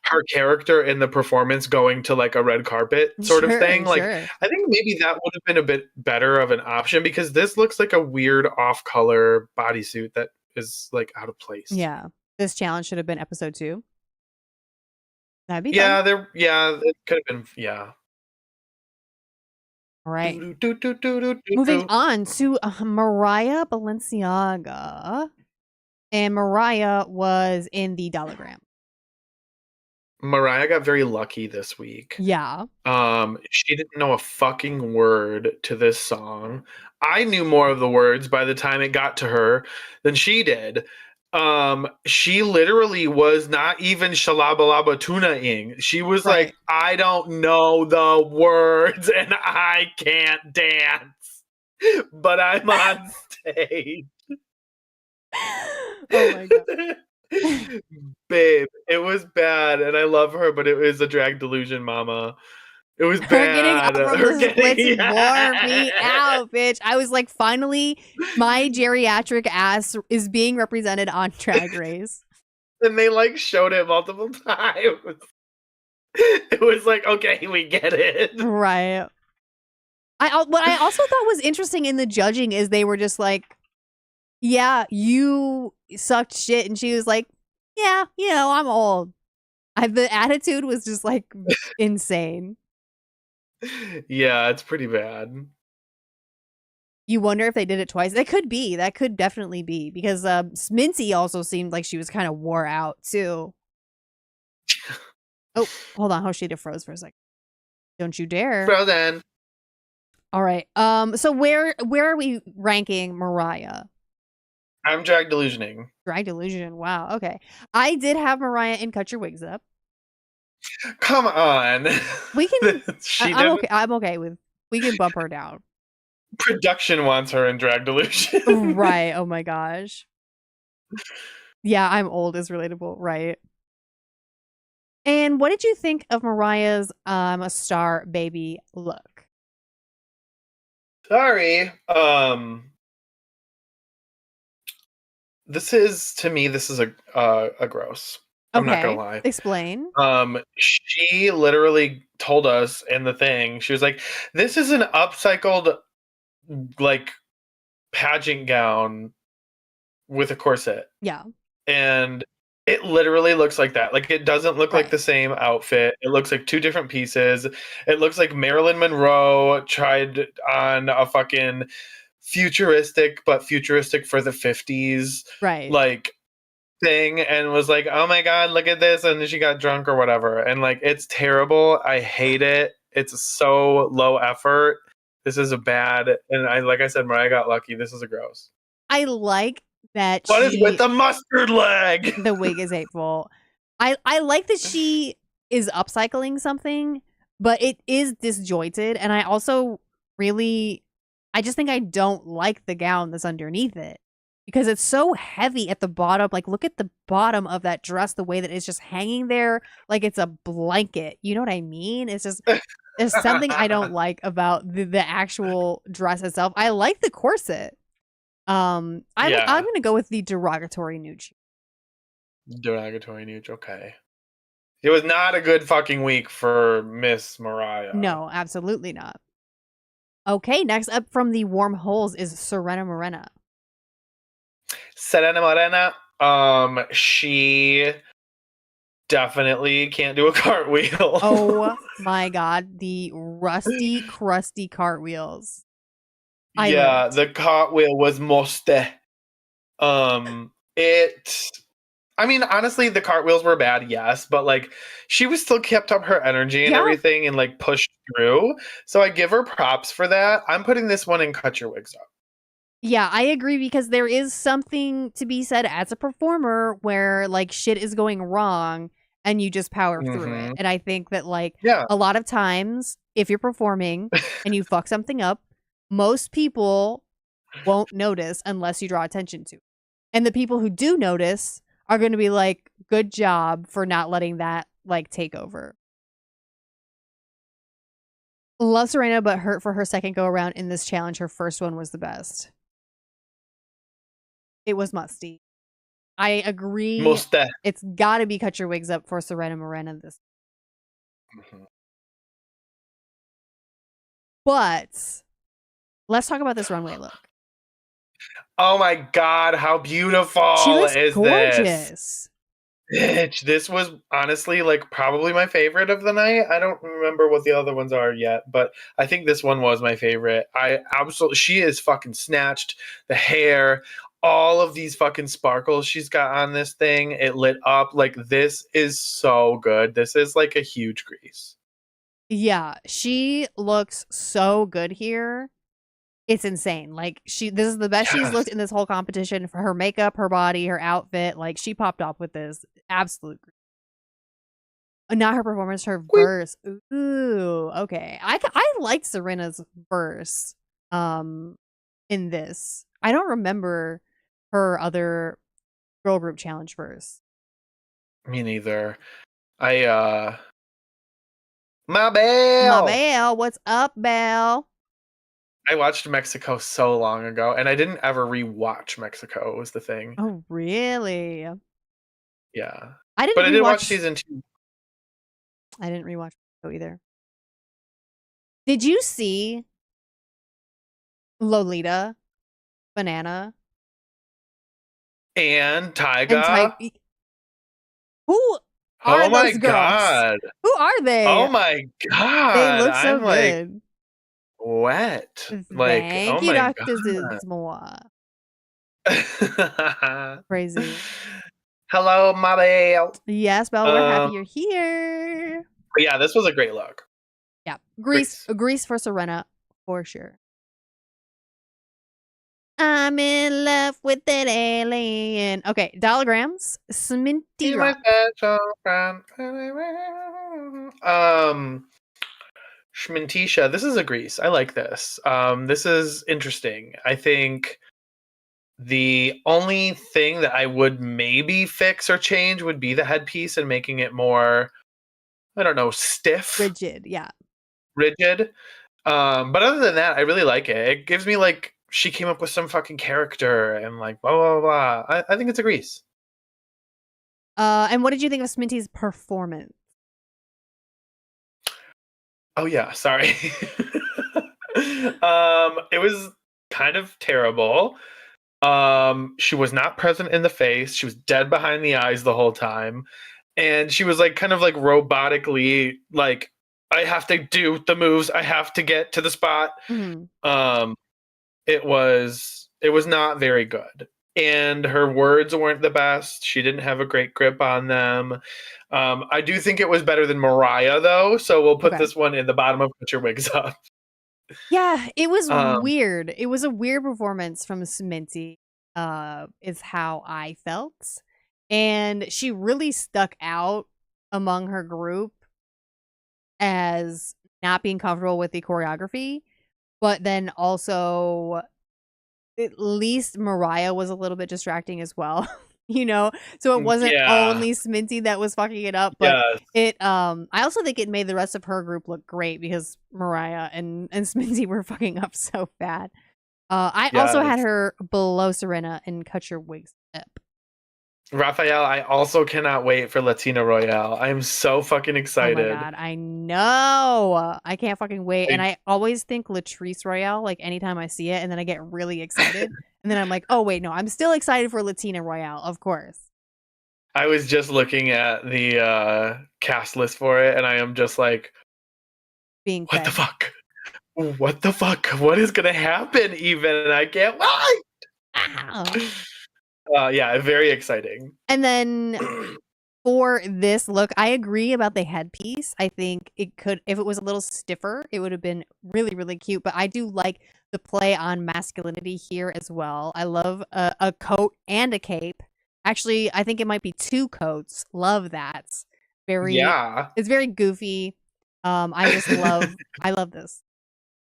her character in the performance going to like a red carpet sort of thing. Like I think maybe that would have been a bit better of an option, because this looks like a weird off-color bodysuit that is like out of place. Yeah. This challenge should have been episode 2. That'd be fun. It could have been, All right. Moving on to Mariah Balenciaga. And Mariah was in the Dollogram. Mariah got very lucky this week. Yeah. She didn't know a fucking word to this song. I knew more of the words by the time it got to her than she did. She literally was not even shalabalaba tuna-ing. She was like, I don't know the words and I can't dance, but I'm on stage. Oh my god. Babe, it was bad, and I love her, but it was a drag delusion, mama. It was Her bad. getting up from the splits wore me out, bitch. I was like, finally, my geriatric ass is being represented on Drag Race. And they like showed it multiple times. It was like, okay, we get it. Right. What I also thought was interesting in the judging is they were just like, yeah, you sucked shit. And she was like, yeah, I'm old. The attitude was just like insane. Yeah, it's pretty bad. You wonder if they did it twice. That could be. That could definitely be because Mincy also seemed like she was kind of wore out too. Oh, hold on. Hoshida froze for a second. Don't you dare. Frozen. All right. So where are we ranking Mariah? I'm drag delusioning. Drag delusion. Wow. Okay. I did have Mariah in Cut Your Wigs Up. Come on. We can. She I'm didn't. okay. I'm okay with. We can bump her down. Production wants her in drag delusion. Right. Oh my gosh. Yeah, I'm old is relatable, right? And what did you think of Mariah's a star baby look? Sorry. This is a gross. I'm not gonna lie. Explain. She literally told us in the thing, she was like, this is an upcycled like pageant gown with a corset. Yeah. And it literally looks like that. Like, it doesn't look like the same outfit. It looks like two different pieces. It looks like Marilyn Monroe tried on a fucking futuristic for the 50s. Right. Like, thing and was like, oh my god, look at this, and then she got drunk or whatever, and like, it's terrible. I hate it. It's so low effort. This is a bad, and like I said, Mariah got lucky. This is a gross. I like that. What is with the mustard leg? The wig is hateful. I like that she is upcycling something, but it is disjointed, and I also I just think I don't like the gown that's underneath it. Because it's so heavy at the bottom. Like, look at the bottom of that dress, the way that it's just hanging there like it's a blanket. You know what I mean? It's just, there's something I don't like about the actual dress itself. I like the corset. I'm going to go with the derogatory nude. Derogatory nude, okay. It was not a good fucking week for Miss Mariah. No, absolutely not. Okay, next up from the warm holes is Serena Morena. Serena Morena, she definitely can't do a cartwheel. Oh my god, the rusty, crusty cartwheels. The cartwheel was musty. I mean, honestly, the cartwheels were bad, yes, but like, she was still kept up her energy and everything and like pushed through. So I give her props for that. I'm putting this one in Cut Your Wigs Up. Yeah, I agree because there is something to be said as a performer where like shit is going wrong and you just power through it. And I think that like a lot of times if you're performing and you fuck something up, most people won't notice unless you draw attention to it. And the people who do notice are going to be like, good job for not letting that like take over. Love Serena, but hurt for her second go around in this challenge. Her first one was the best. It was musty. I agree. Musty. It's got to be Cut Your Wigs Up for Serena Morena this. But let's talk about this runway look. Oh my god, how beautiful she looks is gorgeous. This? Bitch, this was honestly like probably my favorite of the night. I don't remember what the other ones are yet, but I think this one was my favorite. She is fucking snatched. The hair, all of these fucking sparkles she's got on this thing, it lit up. Like, this is so good. This is like a huge grease. Yeah, she looks so good here. It's insane. Like, this is the best she's looked in this whole competition for her makeup, her body, her outfit. Like, she popped off with this. Absolute. Not her performance, her verse. Ooh, okay. I liked Serena's verse in this. I don't remember her other girl group challenge verse. Me neither. My Belle. What's up, Belle? I watched Mexico so long ago, and I didn't ever rewatch Mexico, was the thing. Oh, really? Yeah. I didn't watch season 2. I didn't rewatch Mexico either. Did you see Lolita, Banana, and Tyga? Who are those girls? God. Who are they? Oh my god. They look so good. wet. Like, oh Thank you, my Dr. Zizmoa. god. Crazy. Hello, Mabel. Yes, Belle, we're happy Um, you're here. but yeah, this was a great look. Yeah. Greece. Greece for Serena, for sure. I'm in love with an alien. Okay, Dolograms. Sminty He's my drop. special friend. Schmintisha. This is a Greece. I like this. This is interesting. I think the only thing that I would maybe fix or change would be the headpiece and making it more, I don't know, stiff, Rigid, yeah. rigid. But other than that, I really like it. It gives me like she came up with some fucking character and like blah blah blah. I think it's a Grease. And what did you think of Sminty's performance? Oh yeah, sorry. It was kind of terrible. She was not present in the face. She was dead behind the eyes the whole time. And she was like kind of like robotically like, I have to do the moves. I have to get to the spot. Mm-hmm. It was not very good. And her words weren't the best. She didn't have a great grip on them. I do think it was better than Mariah though, so we'll put Okay. this one in the bottom of Put Your Wigs Up. Yeah, it was Um, weird. It was a weird performance from Sminty, is how I felt. And she really stuck out among her group as not being comfortable with the choreography. But then also, at least Mariah was a little bit distracting as well. You know, so it wasn't Yeah. only Sminty that was fucking it up, but Yes. it I also think it made the rest of her group look great because Mariah and Sminty were fucking up so bad. I also had Yes. her below Serena and Cut Your Wigs Up. Raphael, I also cannot wait for Latina Royale. I am so fucking Oh excited. my god, I know. I can't fucking wait. And I always think Latrice Royale, like anytime I see it, and then I get really excited. And then I'm like, oh wait, no, I'm still excited for Latina Royale, of course. I was just looking at the cast list for it, and I am just like, Being what the fed. fuck? What the fuck? What is gonna happen? Even I can't wait. Ow. Yeah, very exciting. And then for this look, I agree about the headpiece. I think it could, if it was a little stiffer, it would have been really, really cute. But I do like the play on masculinity here as well. I love a coat and a cape. Actually, I think it might be two coats. Love that. Yeah. It's very goofy. I just I love this.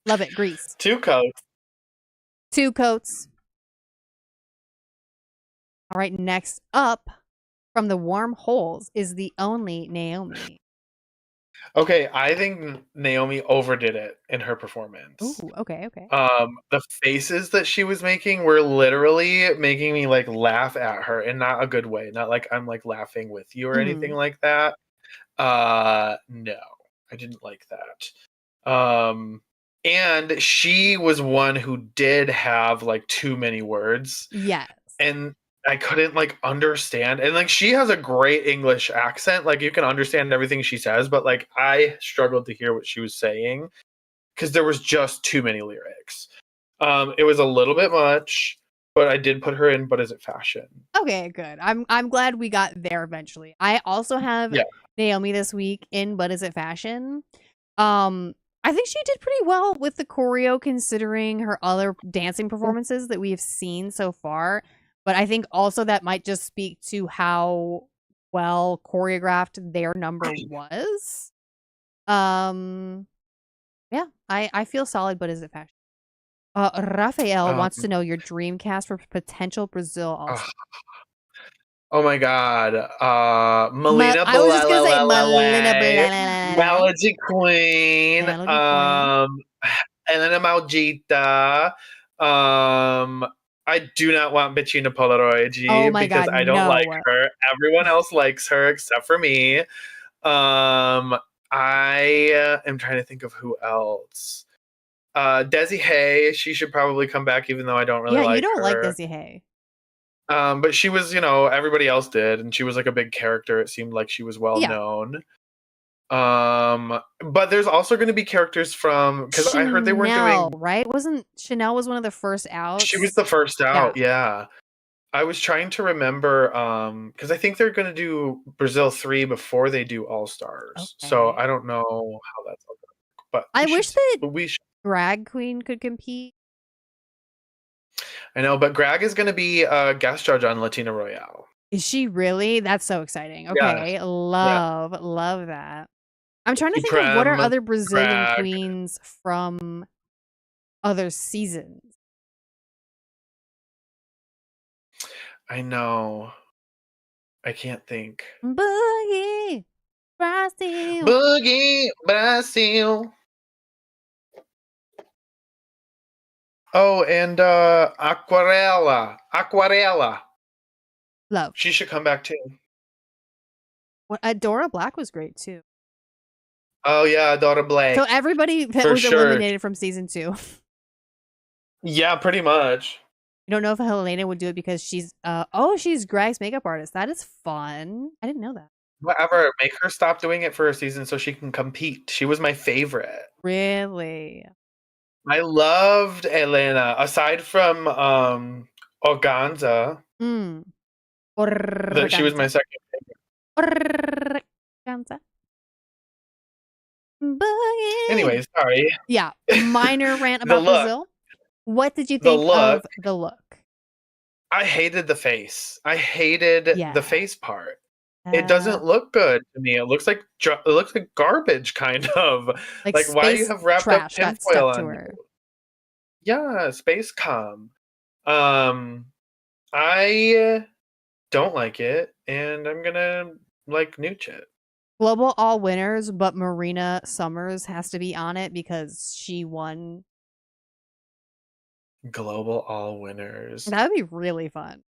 Love it. Grease. Two coats. Two coats. All right, next up from the warm holes is the only Naomi. Okay, I think Naomi overdid it in her performance. Ooh, okay. The faces that she was making were literally making me like laugh at her in not a good way. Not like I'm like laughing with you or anything like that. No, I didn't like that. And she was one who did have like too many words. Yes. And I couldn't like understand. And like she has a great English accent. Like you can understand everything she says, but like I struggled to hear what she was saying because there was just too many lyrics. It was a little bit much, but I did put her in But Is It Fashion? Okay, good. I'm glad we got there eventually. I also have Naomi this week in But Is It Fashion? I think she did pretty well with the choreo considering her other dancing performances that we have seen so far. But I think also that might just speak to how well choreographed their number was. Yeah, I feel solid, but is it fashion? Raphael wants to know your dream cast for potential Brazil All-Star. Oh my god. Melina I was just gonna say Melina Melody Queen. Melody Queen. Elena Maldita. I do not want Bettina Polaroid Oh my because god, I don't no. like her. Everyone else likes her except for me. I am trying to think of who else. Desi Hay, she should probably come back even though I don't really like her. Yeah, you don't like Desi Hay. But she was, everybody else did, and she was like a big character. It seemed like she was well known. But there's also going to be characters from, because I heard they weren't Chanel, doing. right? Wasn't Chanel was one of the first outs? She was the first out. Yeah. I was trying to remember, because I think they're going to do Brazil 3 before they do All Stars. So Okay. I don't know how that's all going to work. But I we wish should, that but we should. drag queen could compete. I know, but Greg is going to be a guest judge on Latina Royale. Is she really? That's so exciting. Yeah. Okay. Love that. I'm trying to think of what are Supreme other Brazilian drag. queens from other seasons. I know. I can't think. Boogie, Brazil. Boogie Brazil. Oh, and Aquarela. Love. She should come back too. Dora Black was great too. Oh yeah, Dora Blake. So everybody that For was sure. eliminated from season 2. Yeah, pretty much. You don't know if Helena would do it because she's she's Greg's makeup artist. That is fun. I didn't know that. Whatever, make her stop doing it for a season so she can compete. She was my favorite. Really? I loved Elena, aside from Organza. She was my second favorite. Organza. Anyways, sorry. Yeah, minor rant The about look. Brazil. What did you The think look. of the look? I hated the face. I hated Yeah. the face part. It doesn't look good to me. It looks like garbage, kind of. Like why do you space have wrapped up trash got tinfoil stuck on to you? her. Yeah, space com. I don't like it, and I'm gonna nooch it. Global all winners, but Marina Summers has to be on it because she won. Global all winners. That would be really fun.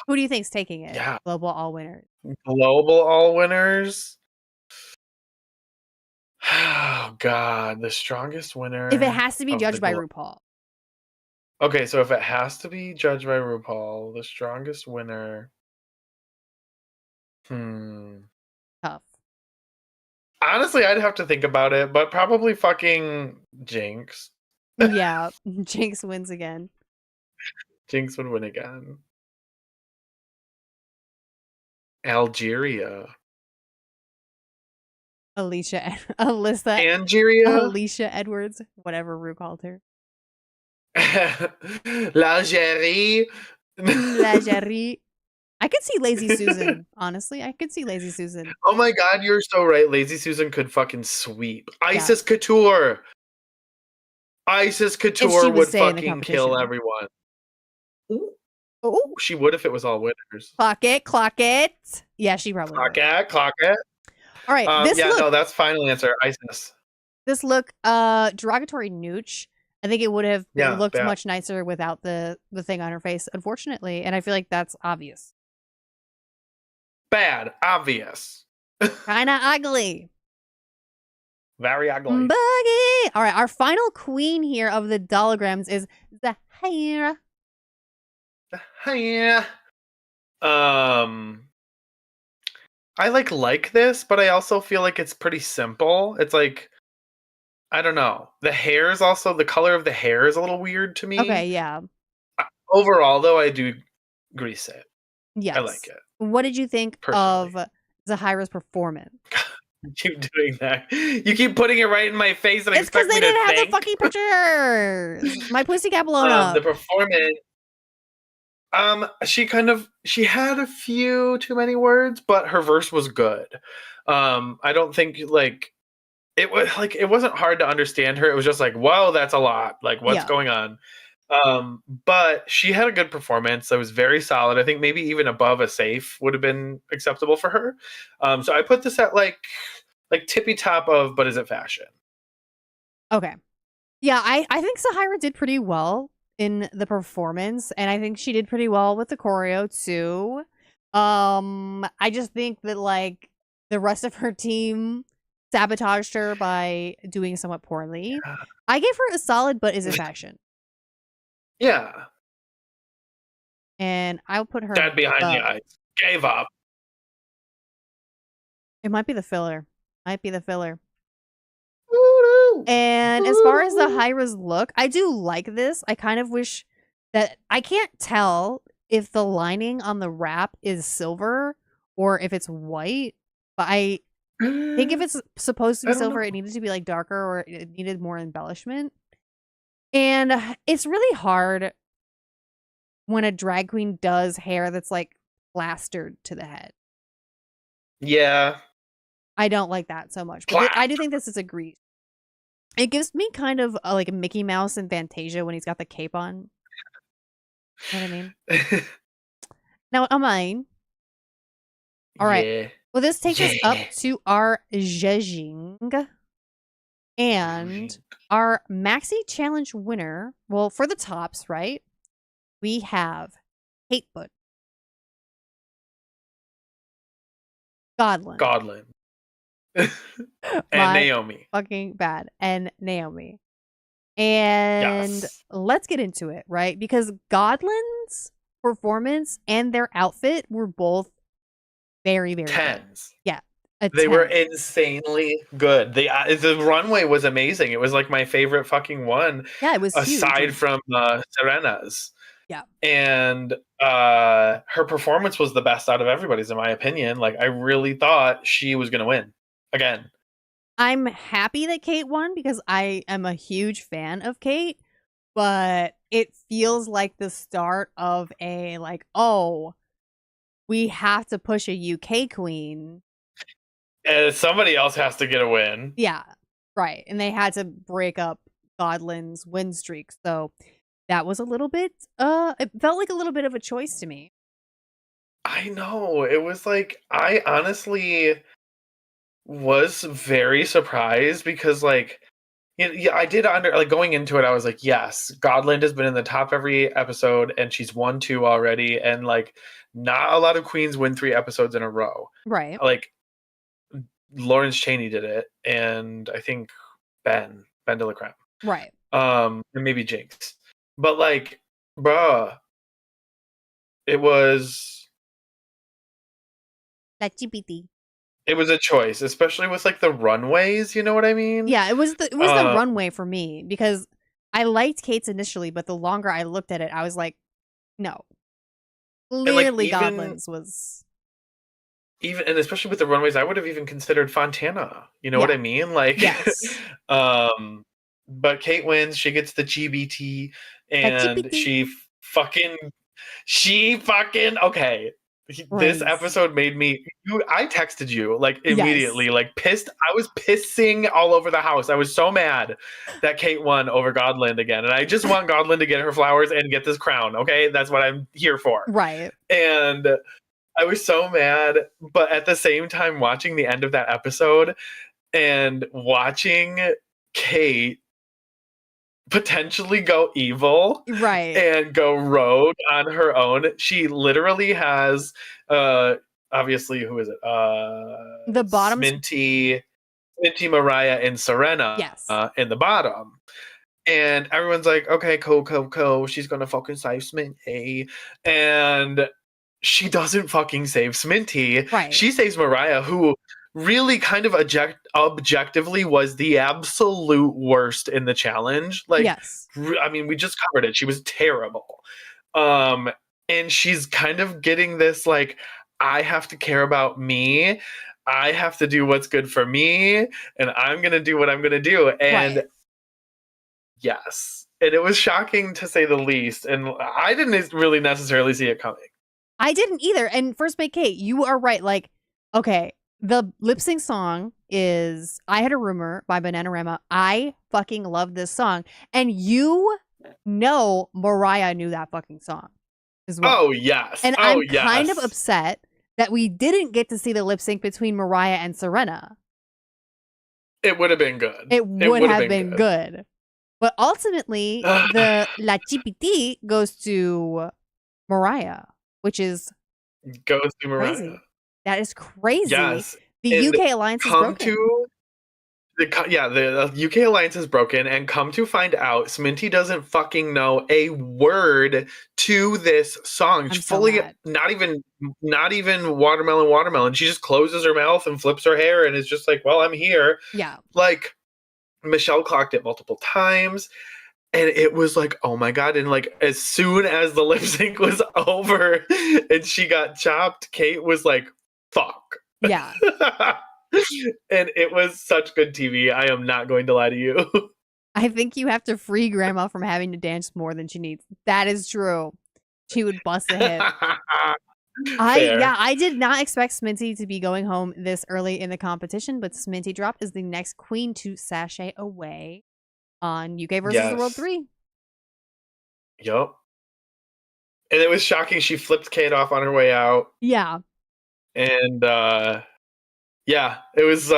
Who do you think's taking it? Yeah. Global all winners. Global all winners. Oh God, the strongest winner. If it has to be of judged the by glo- RuPaul. Okay, so if it has to be judged by RuPaul, the strongest winner. Tough. Honestly, I'd have to think about it, but probably fucking Jinx. Yeah, Jinx wins again. Jinx would win again. Algeria. Angeria? Alicia Edwards, whatever Ru called her. L'Algérie. L'Algérie. I could see Lazy Susan. Honestly, I could see Lazy Susan. Oh my God, you're so right. Lazy Susan could fucking sweep. Isis Couture. Isis Couture would fucking kill everyone. Oh, she would if it was all winners. Clock it. Yeah, she probably would. Clock it. All right, no, that's final answer. Isis. This look, derogatory nooch. I think it would have looked much nicer without the thing on her face, unfortunately, and I feel like that's obvious. Bad, obvious. Kinda ugly. Very ugly. Boogie! All right, our final queen here of the Dolograms is Zahira. Yeah. I like this, but I also feel like it's pretty simple. It's like, I don't know. The hair is also, the color of the hair is a little weird to me. Okay, yeah. Overall, though, I do grease it. Yes. I like it. What did you think of Zahira's performance? You keep doing that. You keep putting it right in my face and it's because they didn't have think. the fucking pictures. My pussy got blown up. The performance. She had a few too many words, but her verse was good. I don't think it wasn't hard to understand her. It was just like, whoa, that's a lot. Like, what's going on? But she had a good performance. It was very solid. I think maybe even above a safe would have been acceptable for her. So I put this at like tippy top of, but is it fashion? Okay. Yeah, I think Zahira did pretty well in the performance, and I think she did pretty well with the choreo too. I just think that like the rest of her team sabotaged her by doing somewhat poorly. Yeah. I gave her a solid, but is it fashion? Yeah. And I'll put her dead behind the eyes. Gave up. It might be the filler. Might be the filler. Woo-doo. And as far as the high-res look, I do like this. I kind of wish that I can't tell if the lining on the wrap is silver or if it's white, but I think if it's supposed to I be don't silver, know. it needed to be like darker or it needed more embellishment. And it's really hard when a drag queen does hair that's like plastered to the head. Yeah. I don't like that so much. But I do think this is a grease. It gives me kind of like a Mickey Mouse in Fantasia when he's got the cape on. You know what I mean? Now, mine. All right. Yeah. Well, this takes us up Yeah. to our judging. And our Maxi Challenge winner, well, for the tops, right? We have Kate Butt, Godlin, And My Naomi. fucking bad, and Naomi. And Yes. let's get into it, right? Because Godlin's performance and their outfit were both very, very good. Tens. Yeah. A They were 10. insanely good. The runway was amazing. It was like my favorite fucking one, Yeah, it was aside huge. from Serena's. Yeah. And her performance was the best out of everybody's, in my opinion. Like, I really thought she was going to win again. I'm happy that Kate won because I am a huge fan of Kate, but it feels like the start of a like, oh, we have to push a UK queen. And somebody else has to get a win. Yeah, right. And they had to break up Godlin's win streak. So that was a little bit it felt like a little bit of a choice to me. I know. It was like, I honestly was very surprised because, like, yeah, I did like going into it. I was like, yes, Godland has been in the top every episode, and she's won 2 already, and like, not a lot of queens win 3 episodes in a row. Right. Like, Lawrence Chaney did it, and I think Ben de la Creme, Right. and maybe Jinx, but like, bruh, it was LGBT. it was a choice, especially with like the runways. You know what I mean? Yeah, it was the runway for me because I liked Kate's initially, but the longer I looked at it, I was like, no. Clearly, even- Godlin's was Even, and especially with the runways, I would have even considered Fontana. You know Yeah. what I mean? Like, Yes. but Kate wins. She gets the GBT, and GBT. she fucking okay. This Reigns. episode made me. I texted you like immediately, Yes. like pissed. I was pissing all over the house. I was so mad that Kate won over Godland again, and I just want Godland to get her flowers and get this crown. Okay, that's what I'm here for. Right. And I was so mad, but at the same time, watching the end of that episode and watching Kate potentially go evil Right. and go rogue on her own. She literally has, obviously, who is it? The bottom. Minty, Mariah, and Serena. Yes. In the bottom. And everyone's like, okay, cool. She's gonna fucking save Sminty. And she doesn't fucking save Sminty. Right. She saves Mariah, who really kind of objectively was the absolute worst in the challenge. Like, Yes. I mean, we just covered it. She was terrible. And she's kind of getting this, like, I have to care about me. I have to do what's good for me. And I'm going to do what I'm going to do. And Right. yes. And it was shocking to say the least. And I didn't really necessarily see it coming. I didn't either. And First Bake Kate, you are right. Like, okay, the lip sync song is I Had a Rumor by Bananarama. I fucking love this song. And you know Mariah knew that fucking song as well. Oh, yes. And I'm kind of upset that we didn't get to see the lip sync between Mariah and Serena. It would have been good. It would have been good. But ultimately, the La GPT goes to Mariah, which is goes to Mariah. crazy. That is crazy. Yes. The And UK alliance is come broken. to the UK alliance is broken, and come to find out, Sminty doesn't fucking know a word to this song. I'm She's so fully mad. not even watermelon. She just closes her mouth and flips her hair, and is just like, "Well, I'm here." Yeah. Like, Michelle clocked it multiple times, and it was like, oh my god! And like, as soon as the lip sync was over and she got chopped, Kate was like, "Fuck." Yeah. And it was such good TV. I am not going to lie to you. I think you have to free grandma from having to dance more than she needs. That is true. She would bust a hip. Fair. I did not expect Sminty to be going home this early in the competition, but Sminty Drop is the next queen to sashay away on UK versus the World Yes. 3. Yup. And it was shocking. She flipped Kate off on her way out. Yeah. And yeah, it was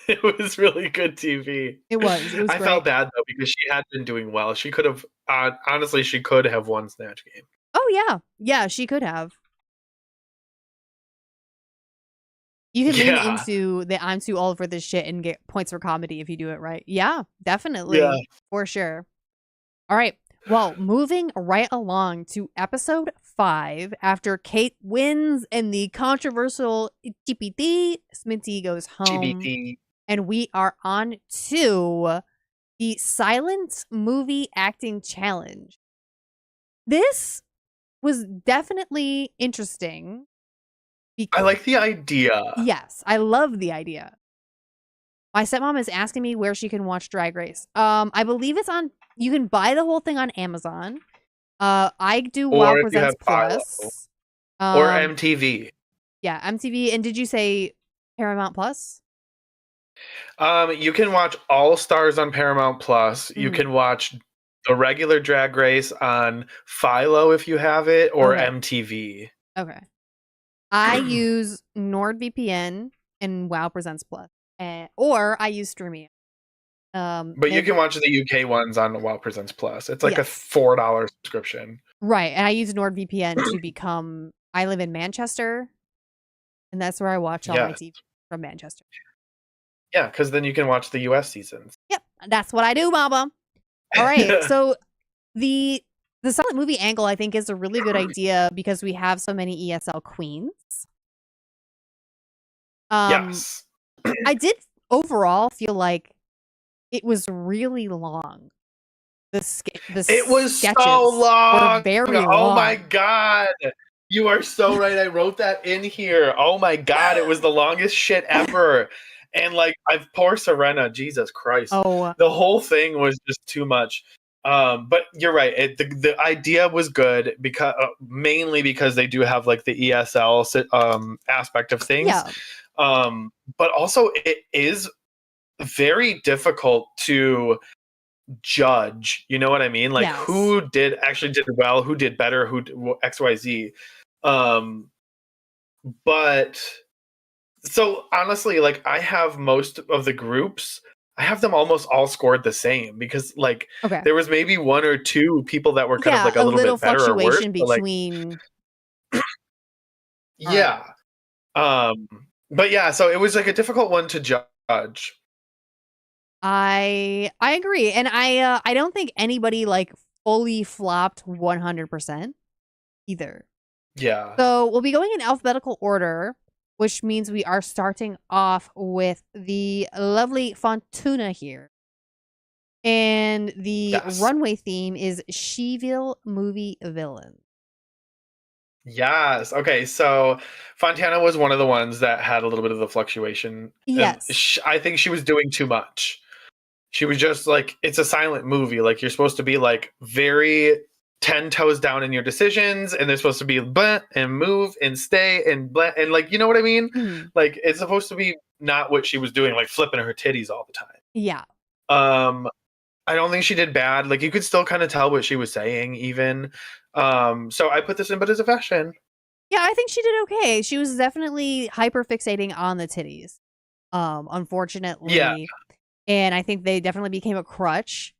it was really good TV. It was. It was I great. felt bad though because she had been doing well. She could have honestly, she could have won Snatch Game. Oh yeah. Yeah, she could have. You can lean Yeah. into the I'm too old for this shit and get points for comedy if you do it right. Yeah, definitely. Yeah. For sure. All right. Well, moving right along to episode 5, after Kate wins in the controversial TPT, Sminty goes home. GBT. And we are on to the Silent Movie Acting Challenge. This was definitely interesting. I like the idea. Yes, I love the idea. My stepmom is asking me where she can watch Drag Race. I believe it's on. You can buy the whole thing on Amazon. I do Or Wow if you Presents have Philo. Plus. Or MTV. Yeah, MTV. And did you say Paramount Plus? You can watch All Stars on Paramount Plus. You can watch the regular Drag Race on Philo if you have it, or Okay. MTV. Okay. I use NordVPN and Wow Presents Plus, or I use Streamio. But you can watch the UK ones on WoW Presents Plus. It's like a Yes. $4 subscription. Right, and I use NordVPN to become. I live in Manchester, and that's where I watch all my Yes. TV from Manchester. Yeah, because then you can watch the US seasons. Yep, that's what I do, Mama. All right, so the silent movie angle, I think, is a really good idea because we have so many ESL queens. Yes. I did overall feel like it was really long. It was sketches so long. were very Oh long. my god. You are so right. I wrote that in here. Oh my god, it was the longest shit ever. And like, poor Serena, Jesus Christ. Oh, The whole thing was just too much. But you're right. The idea was good because mainly because they do have like the ESL aspect of things. yeah, But also it is very difficult to judge. You know what I mean? Like, Yes. who actually did well, who did better, who XYZ. But so honestly, like, I have most of the groups. I have them almost all scored the same because like okay. there was maybe one or two people that were kind of like a little bit better or worse. fluctuation But, like, between. yeah. But yeah, so it was like a difficult one to judge. I agree, and I don't think anybody like fully flopped 100% either. Yeah. So we'll be going in alphabetical order, which means we are starting off with the lovely Fontuna here. And the Yes. runway theme is Sheville movie villain. Yes. Okay. So Fontana was one of the ones that had a little bit of the fluctuation. And Yes. I think she was doing too much. She was just like, it's a silent movie. Like, you're supposed to be like very 10 toes down in your decisions, and they're supposed to be blah and move and stay and blah and, like, you know what I mean? Mhm. Like, it's supposed to be not what she was doing, like flipping her titties all the time. Yeah. I don't think she did bad. Like, you could still kind of tell what she was saying, even. So I put this in, but as a fashion. Yeah, I think she did okay. She was definitely hyper fixating on the titties. Unfortunately. Yeah. And I think they definitely became a crutch.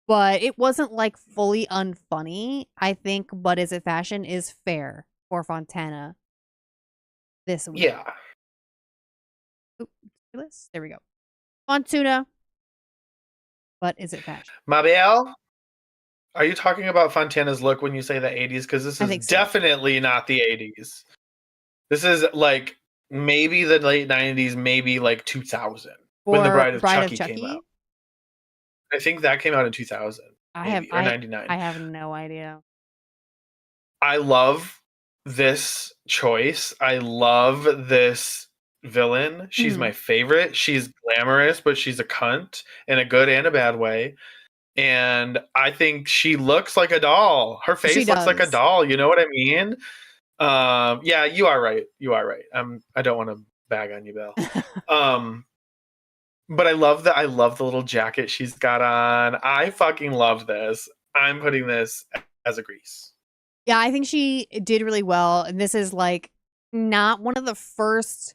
But it wasn't like fully unfunny, I think, but as a fashion is fair for Fontana this week. Yeah. There we go. Fontuna. But is it fashion? Mabel, are you talking about Fontana's look when you say the 80s? Because this I is think so. definitely not the 80s. This is like maybe the late 90s, maybe like 2000 when The Bride of Chucky came out. I think that came out in 2000, maybe, or 99. I have no idea. I love this choice. I love this villain. She's Mhm. my favorite. She's glamorous, but she's a cunt in a good and a bad way. And I think she looks like a doll. Her face looks like a does. doll. You know what I mean? Yeah, you are right. You are right. I don't want to bag on you, Bill. But I love the little jacket she's got on. I fucking love this. I'm putting this as a Grease. Yeah, I think she did really well. And this is like not one of the first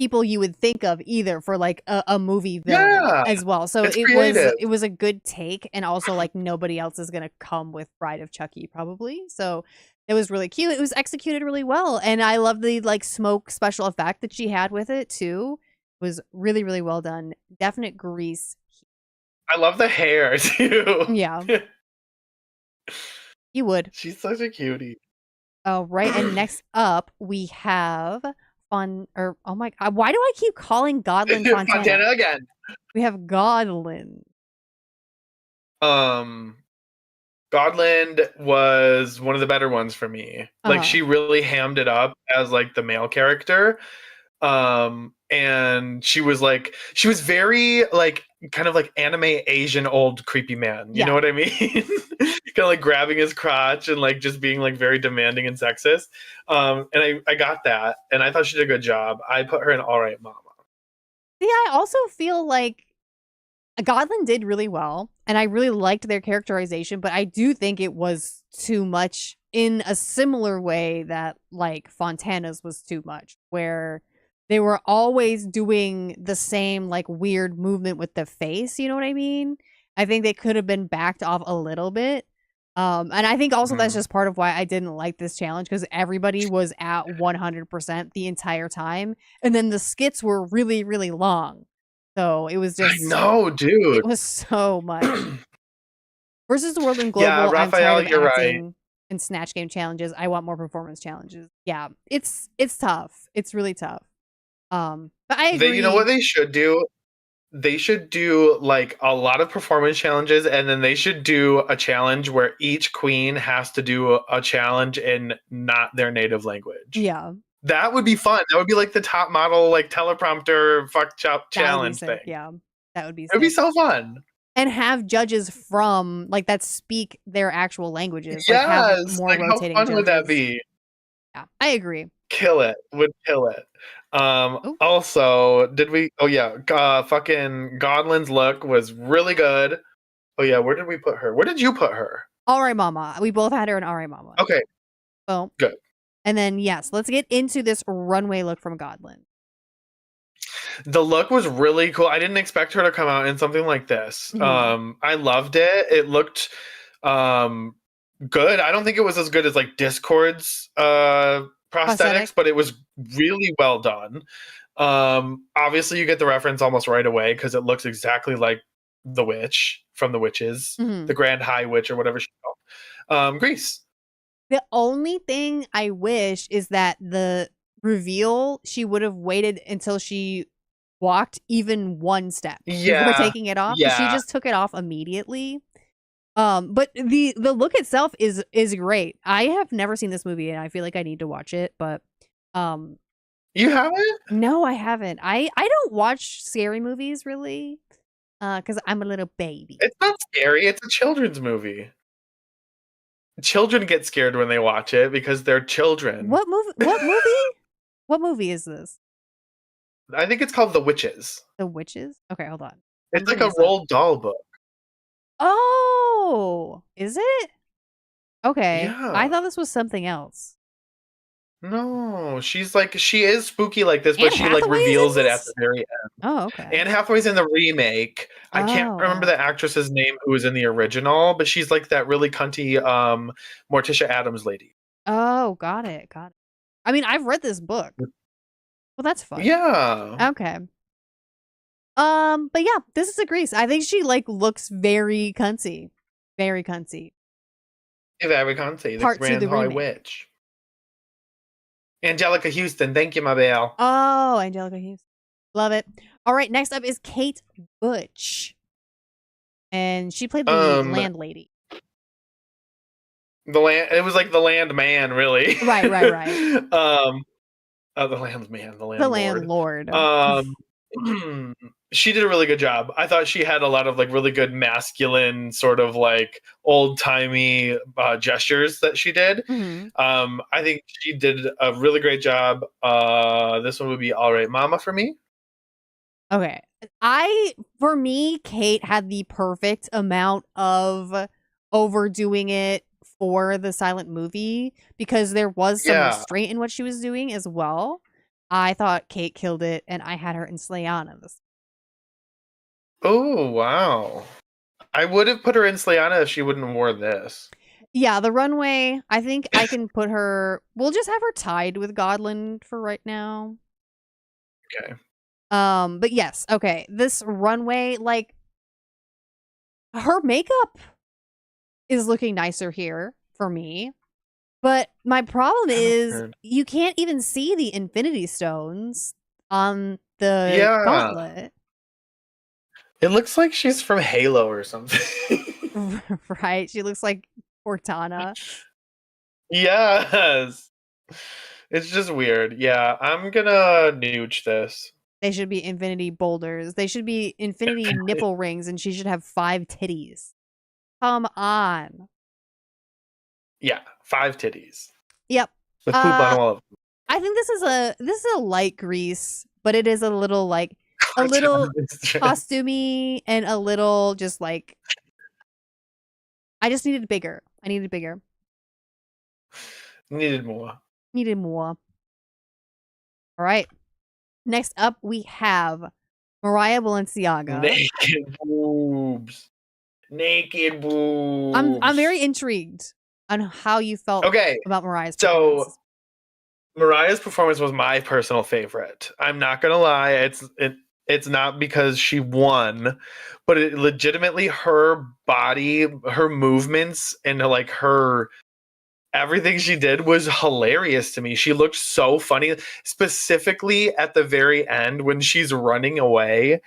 people you would think of either for like a movie villain Yeah, as well. So it's it creative. was a good take, and also like nobody else is gonna come with Bride of Chucky probably. So it was really cute. It was executed really well, and I love the like smoke special effect that she had with it too. It was really really well done. Definite Grease. I love the hair too. Yeah, you would. She's such a cutie. Oh right, and next up we have oh my god, why do I keep calling Godlin Fontana? Fontana again. We have Godlin. Godland was one of the better ones for me. Like she really hammed it up as like the male character. And she was very like kind of like anime Asian old creepy man. You know what I mean? Kind of like grabbing his crotch and like just being like very demanding and sexist. And I got that, and I thought she did a good job. I put her in All Right Mama. Yeah, I also feel like Godlin did really well, and I really liked their characterization, but I do think it was too much in a similar way that like Fontana's was too much, where they were always doing the same like weird movement with the face, you know what I mean? I think they could have been backed off a little bit. And I think also that's just part of why I didn't like this challenge, because everybody was at 100% the entire time, and then the skits were really, really long. So it was just, I know, dude. it was so much. Versus the World and Global, Yeah, I'm tired Raphael, of you're acting right. and Snatch Game challenges. I want more performance challenges. Yeah, it's tough. It's really tough. But I agree. You know what they should do? They should do like a lot of performance challenges, and then they should do a challenge where each queen has to do a challenge in not their native language. Yeah. That would be fun. That would be like the top model, like teleprompter fuck chop challenge thing. Yeah. That would be sick. It'd be so fun. And have judges from like that speak their actual languages. Yes. Like have more like rotating how fun judges. would that be? Yeah, I agree. Kill it. Would kill it. Also, did we fucking Godlin's look was really good. Oh yeah, where did we put her? Where did you put her? All Right Mama. We both had her in All Right Mama. Okay. Boom. Good. And then yes, let's get into this runway look from Godlin. The look was really cool. I didn't expect her to come out in something like this. I loved it. It looked good. I don't think it was as good as like Discord's prosthetics, but it was really well done. Obviously you get the reference almost right away because it looks exactly like the witch from the Witches, the Grand High Witch or whatever she's called. Grease. The only thing I wish is that the reveal, she would have waited until she walked even one step before taking it off. Yeah. She just took it off immediately. But the look itself is great. I have never seen this movie and I feel like I need to watch it, but you haven't? No, I haven't. I don't watch scary movies really. Because I'm a little baby. It's not scary, it's a children's movie. Children get scared when they watch it because they're children. What movie? What movie is this? I think it's called The Witches. The Witches? Okay, hold on. It's like a Roald Dahl book. Oh, is it? Okay. Yeah. I thought this was something else. No, she is spooky like this, but Anne she like Hathaway's reveals in it at this? the very end. Oh, okay. Anne Hathaway's in the remake. I can't remember the actress's name who was in the original, but she's like that really cunty Morticia Addams lady. Oh, got it. I mean, I've read this book. Well, that's fun. Yeah. Okay. But yeah, this is a Grease. I think she like looks very cunty. Very cunty. Very cunty, the Part 2, Grand the High remake. Witch. Angelica Houston, thank you, my belle. Oh, Angelica Hughes. Love it. All right, next up is Kate Butch. And she played the landlady. It was like the landman, really. Right. The landman, the landlord. The landlord. She did a really good job. I thought she had a lot of like really good masculine sort of like old-timey gestures that she did. Mhm. I think she did a really great job. This one would be All Right Mama for me. Okay. For me, Kate had the perfect amount of overdoing it for the silent movie because there was some restraint in what she was doing as well. I thought Kate killed it, and I had her in Slayana. Oh, wow. I would have put her in Slayana if she wouldn't have wore this. Yeah, the runway, I think I can put her... We'll just have her tied with Godland for right now. Okay. But yes, okay. This runway, like, her makeup is looking nicer here for me. But my problem is you can't even see the Infinity Stones on the gauntlet. It looks like she's from Halo or something. Right? She looks like Cortana. Yes. It's just weird. Yeah, I'm gonna nooch this. They should be infinity boulders. They should be infinity nipple rings, and she should have 5 titties. Come on. Yeah, 5 titties. Yep. With poop on all of them. I think this is a light Grease, but it is a little like a little costumey and a little just like I just needed bigger. I needed bigger. Needed more. Needed more. All right. Next up, we have Mariah Balenciaga. Naked boobs. Naked boobs. I'm very intrigued on how you felt about Mariah's performance. So Mariah's performance was my personal favorite. I'm not gonna lie, it's not because she won, but it legitimately her body, her movements, and like her everything she did was hilarious to me. She looked so funny, specifically at the very end when she's running away.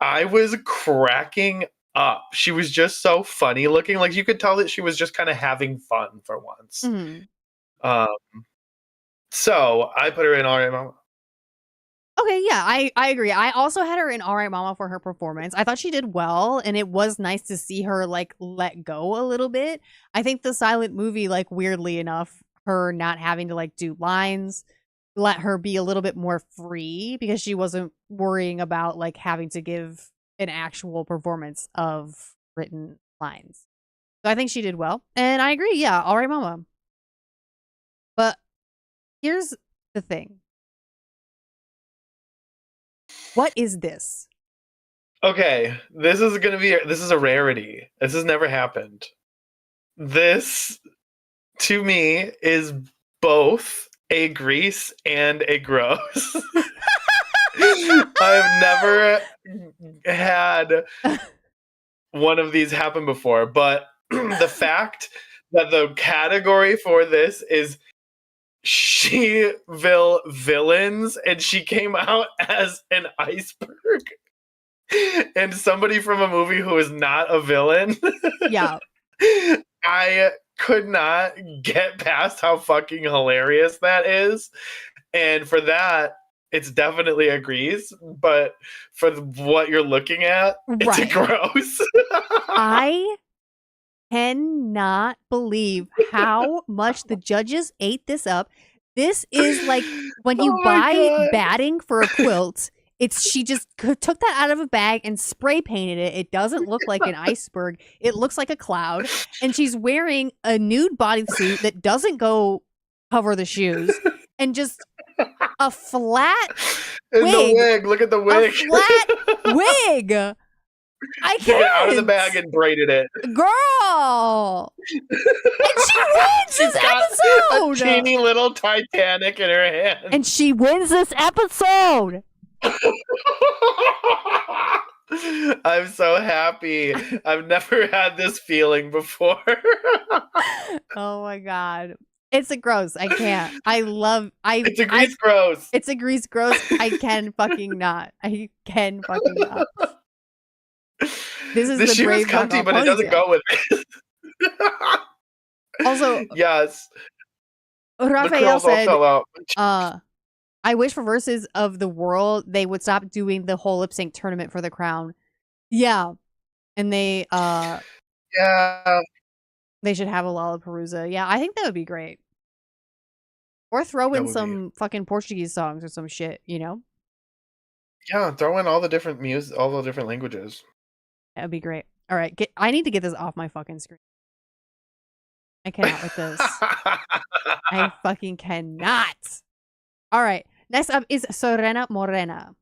I was cracking up. She was just so funny looking. Like you could tell that she was just kind of having fun for once. Mm-hmm. So I put her in All Right Mama. Okay, yeah, I agree. I also had her in All Right Mama for her performance. I thought she did well, and it was nice to see her like let go a little bit. I think the silent movie, like weirdly enough, her not having to like do lines, let her be a little bit more free because she wasn't worrying about like having to give an actual performance of written lines. So I think she did well, and I agree. Yeah, All Right Mama. But here's the thing. What is this? Okay, this is a rarity. This has never happened. This, to me, is both a Grease and a gross. I've never had one of these happen before, but the fact that the category for this is She-ville villains, and she came out as an iceberg and somebody from a movie who is not a villain. Yeah. I could not get past how fucking hilarious that is. And for that, it's definitely a Grease, but for what you're looking at, it's a gross. I cannot believe how much the judges ate this up. This is like when you buy batting for a quilt. She just took that out of a bag and spray painted it. It doesn't look like an iceberg. It looks like a cloud. And she's wearing a nude bodysuit that doesn't go cover the shoes. And just a flat wig. And the wig. Look at the wig. A flat wig. I can't. Took it out of the bag and braided it. Girl! And she wins this episode! A teeny little Titanic in her hand. And she wins this episode! I'm so happy. I've never had this feeling before. Oh my god. It's a gross. I can't. It's a grease gross. It's a grease gross. I can fucking not. I can fucking not. This is The the shoe is brave knockoff comfy, but it doesn't ponytail. go with it. Also, Yes. The Raphael curls all said, fell out. I wish for Versus of the World they would stop doing the whole lip sync tournament for the crown. Yeah. And they Yeah. should have a Lollapalooza. Yeah, I think that would be great. Or throw That in would be. some fucking Portuguese songs or some shit, you know? Yeah, throw in all the different music, all the different languages. That would be great. All right, I need to get this off my fucking screen. I cannot with this. I fucking cannot. All right, next up is Serena Morena.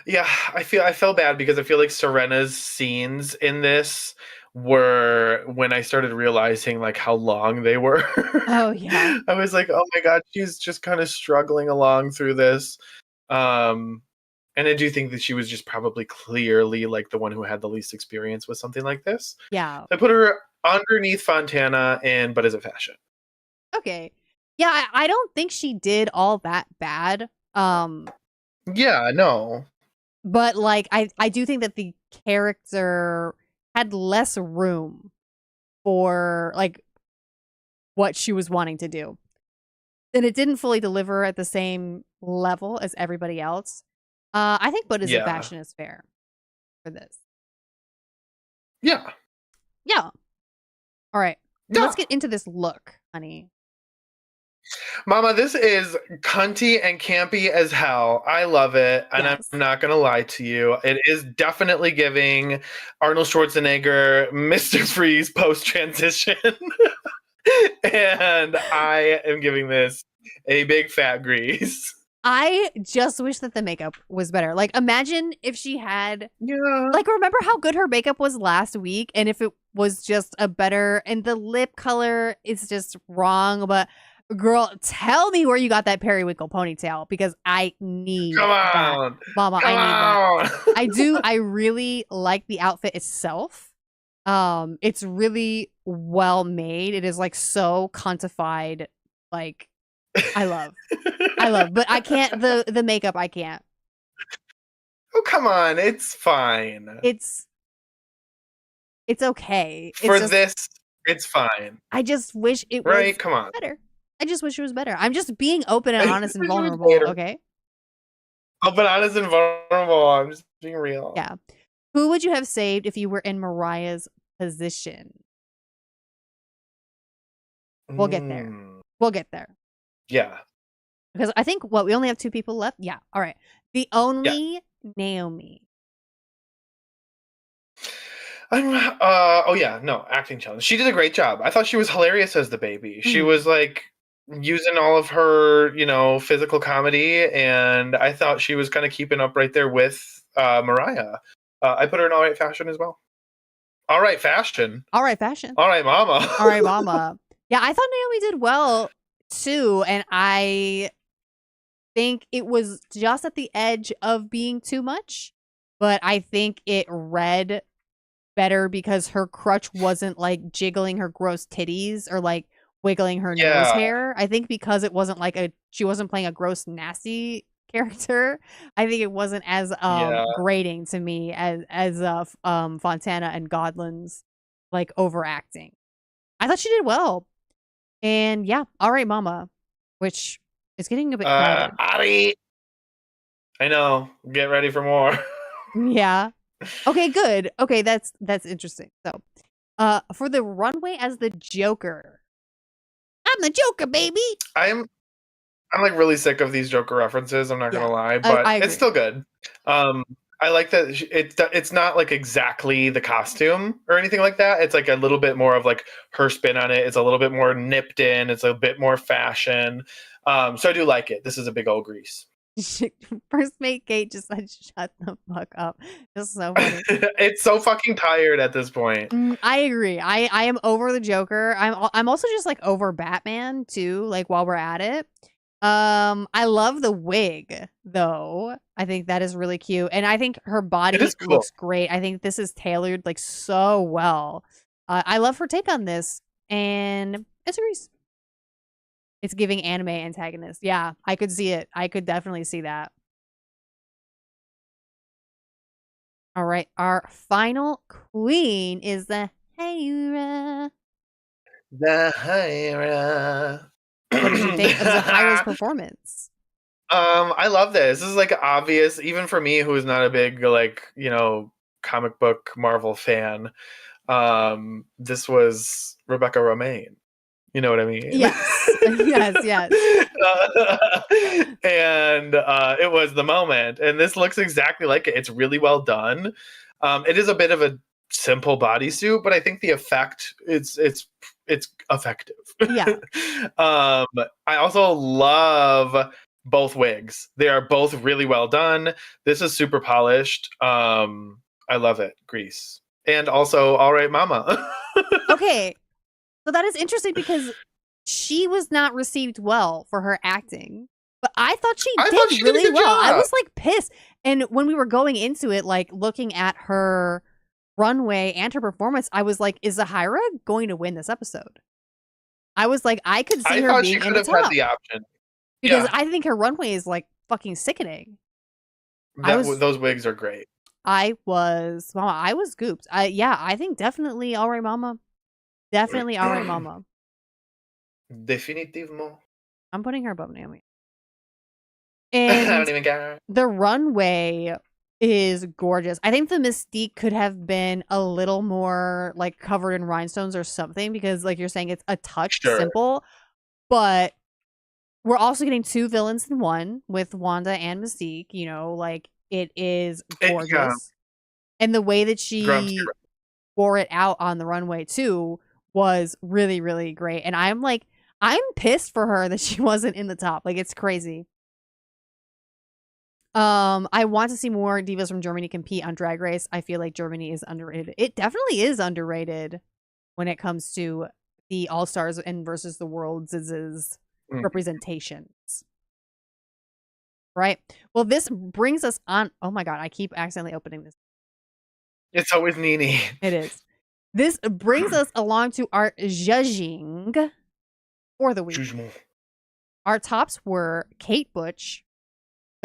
Yeah, I felt bad because I feel like Serena's scenes in this were when I started realizing like how long they were. Oh yeah. I was like, oh my god, she's just kind of struggling along through this. And I do think that she was just probably clearly like the one who had the least experience with something like this. Yeah. So I put her underneath Fontana and But Is It Fashion? Okay. Yeah, I don't think she did all that bad. Yeah, no. But like I do think that the character had less room for like what she was wanting to do. And it didn't fully deliver at the same level as everybody else. I think But Is It Fashion is fair for this. Yeah. Yeah. All right. Yeah. Let's get into this look, honey. Mama, this is cunty and campy as hell. I love it. And Yes. I'm not going to lie to you. It is definitely giving Arnold Schwarzenegger Mr. Freeze post-transition. And I am giving this a big fat grease. I just wish that the makeup was better. Like, imagine if she had... Yeah. Like, remember how good her makeup was last week? And if it was just a better... And the lip color is just wrong, but... Girl, tell me where you got that periwinkle ponytail because I need Come that. on. Mama, Come I need that. on. I do. I really like the outfit itself. It's really well made. It is like so quantified. Like, I love, but I can't, the makeup, I can't. Oh, come on. It's fine. It's okay. It's For just, this, it's fine. I just wish it was Right? Come on. better. I just wish it was better. I'm just being open and honest and Wish it was vulnerable. better. Okay. Oh, but honest and vulnerable. I'm just being real. Yeah. Who would you have saved if you were in Mariah's position? We'll get there. We'll get there. Yeah. Because I think, we only have 2 people left? Yeah. All right. The only Naomi. Oh yeah, no, acting challenge. She did a great job. I thought she was hilarious as the baby. She was like using all of her, physical comedy, and I thought she was kind of keeping up right there with Mariah. I put her in All Right Fashion as well. All Right Fashion. All right, fashion. All Right Mama. All right, mama. Yeah, I thought Naomi did well too, and I think it was just at the edge of being too much, but I think it read better because her crutch wasn't like jiggling her gross titties or like wiggling her nose hair. I think because it wasn't like she wasn't playing a gross nasty character. I think it wasn't as grating to me as Fontana and Godlin's like overacting. I thought she did well. And yeah, All Right Mama, which is getting a bit crowded. Ari. I know. Get ready for more. Yeah. Okay, good. Okay, that's interesting. So, for the runway as the Joker. I'm the Joker, baby. I'm like really sick of these Joker references. I'm not gonna lie, but I it's still good. I like that it's not like exactly the costume or anything like that. It's like a little bit more of like her spin on it. It's a little bit more nipped in. It's a bit more fashion. So I do like it. This is a big old grease. First mate Kate just said, "Shut the fuck up." Just so funny. It's so fucking tired at this point. I agree. I am over the Joker. I'm also just like over Batman too. Like while we're at it, I love the wig though. I think that is really cute, and I think her It body is cool. looks great. I think this is tailored like so well. I love her take on this, and it's Reese. It's giving anime antagonist. Yeah, I could see it. I could definitely see that. All right, our final queen is the Hera. The Hera. What did you think of Zahira's performance? I love this. This is like obvious, even for me, who is not a big like comic book Marvel fan. This was Rebecca Romaine. You know what I mean? Yes, yes. And it was the moment, and this looks exactly like it. It's really well done. It is a bit of a simple bodysuit, but I think the effect it's effective. Yeah. I also love both wigs. They are both really well done. This is super polished. I love it. Grease. And also All Right Mama. Okay. So that is interesting because she was not received well for her acting. But I thought she did really well. I was like pissed. And when we were going into it, like looking at her runway and her performance, I was like, is Zahira going to win this episode? I was like, I could see her being in the top. Had the option. Because I think her runway is like fucking sickening. Those wigs are great. I was gooped. I think definitely All Right Mama. Definitely All Right Mama. Definitivement. I'm putting her above Naomi. I And don't even care. the runway is gorgeous. I think the mystique could have been a little more like covered in rhinestones or something because like you're saying it's a touch simple. But we're also getting two villains in one with Wanda and Mystique, like it is gorgeous. And the way that she wore it out on the runway too was really, really great. And I'm pissed for her that she wasn't in the top. Like it's crazy. I want to see more divas from Germany compete on Drag Race. I feel like Germany is underrated. It definitely is underrated when it comes to the All-Stars and versus the World's representations. Right? Well, this brings us on. Oh my god, I keep accidentally opening this. It's always Nini. It is. This brings us along to our judging for the week. Jugement. Our tops were Kate Butch,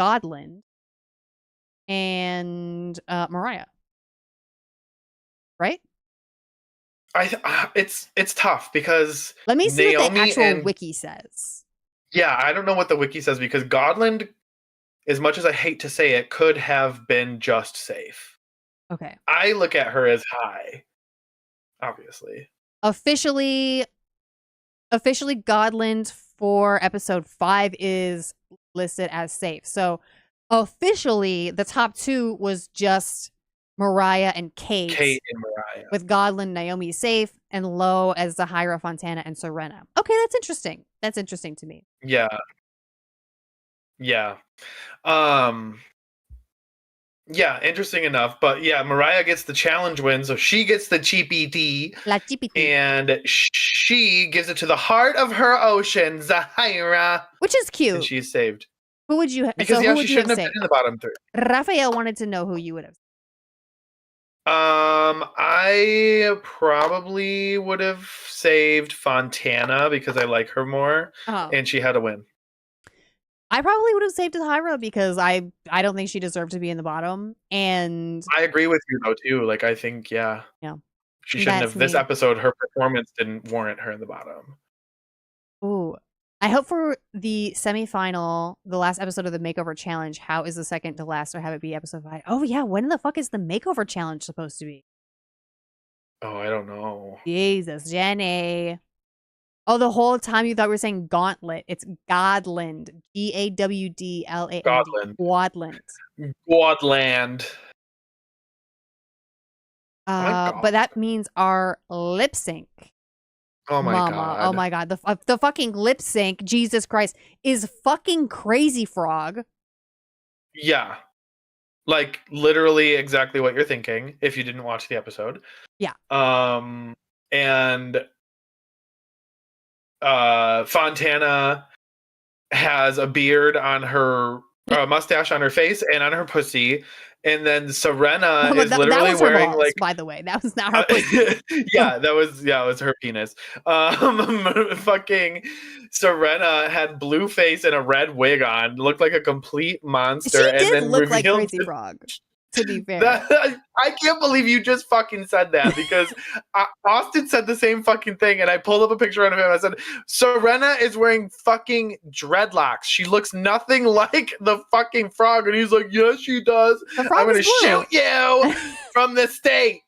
Godland, and Mariah. Right? It's tough because let me see Naomi what the actual wiki says. Yeah, I don't know what the wiki says because Godland, as much as I hate to say it, could have been just safe. Okay. I look at her as high, obviously. Officially, Godland for episode 5 is listed as safe. So officially, the top 2 was just Mariah and Kate. Kate and Mariah. With Godland, Naomi safe, and low as Zahira, Fontana, and Serena. Okay, that's interesting. That's interesting to me. Yeah. Yeah. Yeah, interesting enough. But yeah, Mariah gets the challenge win, so she gets the cheapy La cheapy. And she gives it to the heart of her ocean, Zahira. Which is cute. And she's saved. Who would you have? Because she shouldn't have been in the bottom 3. Raphael wanted to know who you would have. I probably would have saved Fontana because I like her more, and she had a win. I probably would have saved Zahira because I don't think she deserved to be in the bottom, and I agree with you though too. Like I think yeah, she shouldn't have. This episode, her performance didn't warrant her in the bottom. Ooh. I hope for the semifinal, the last episode of the Makeover Challenge, how is the second to last or have it be episode 5? Oh, yeah. When the fuck is the Makeover Challenge supposed to be? Oh, I don't know. Jesus, Jenny. Oh, the whole time you thought we were saying Gauntlet. It's Godland. Gawdland. Godland. Godland. But that means our lip sync. Oh my god! Oh my god! The fucking lip sync, Jesus Christ, is fucking Crazy Frog. Yeah, like literally exactly what you're thinking. If you didn't watch the episode, yeah. And Fontana has a beard on her, mustache on her face and on her pussy. And then Serena is that literally was her wearing balls, like, by the way. That was not her pussy. it was her penis. Fucking Serena had blue face and a red wig on, looked like a complete monster, She and did then look like revealed Crazy Frog, to be fair. I can't believe you just fucking said that, because Austin said the same fucking thing, and I pulled up a picture of him. I said, Serena is wearing fucking dreadlocks. She looks nothing like the fucking frog. And he's like, yes, she does. The frog I'm going is to blue. shoot you from the state.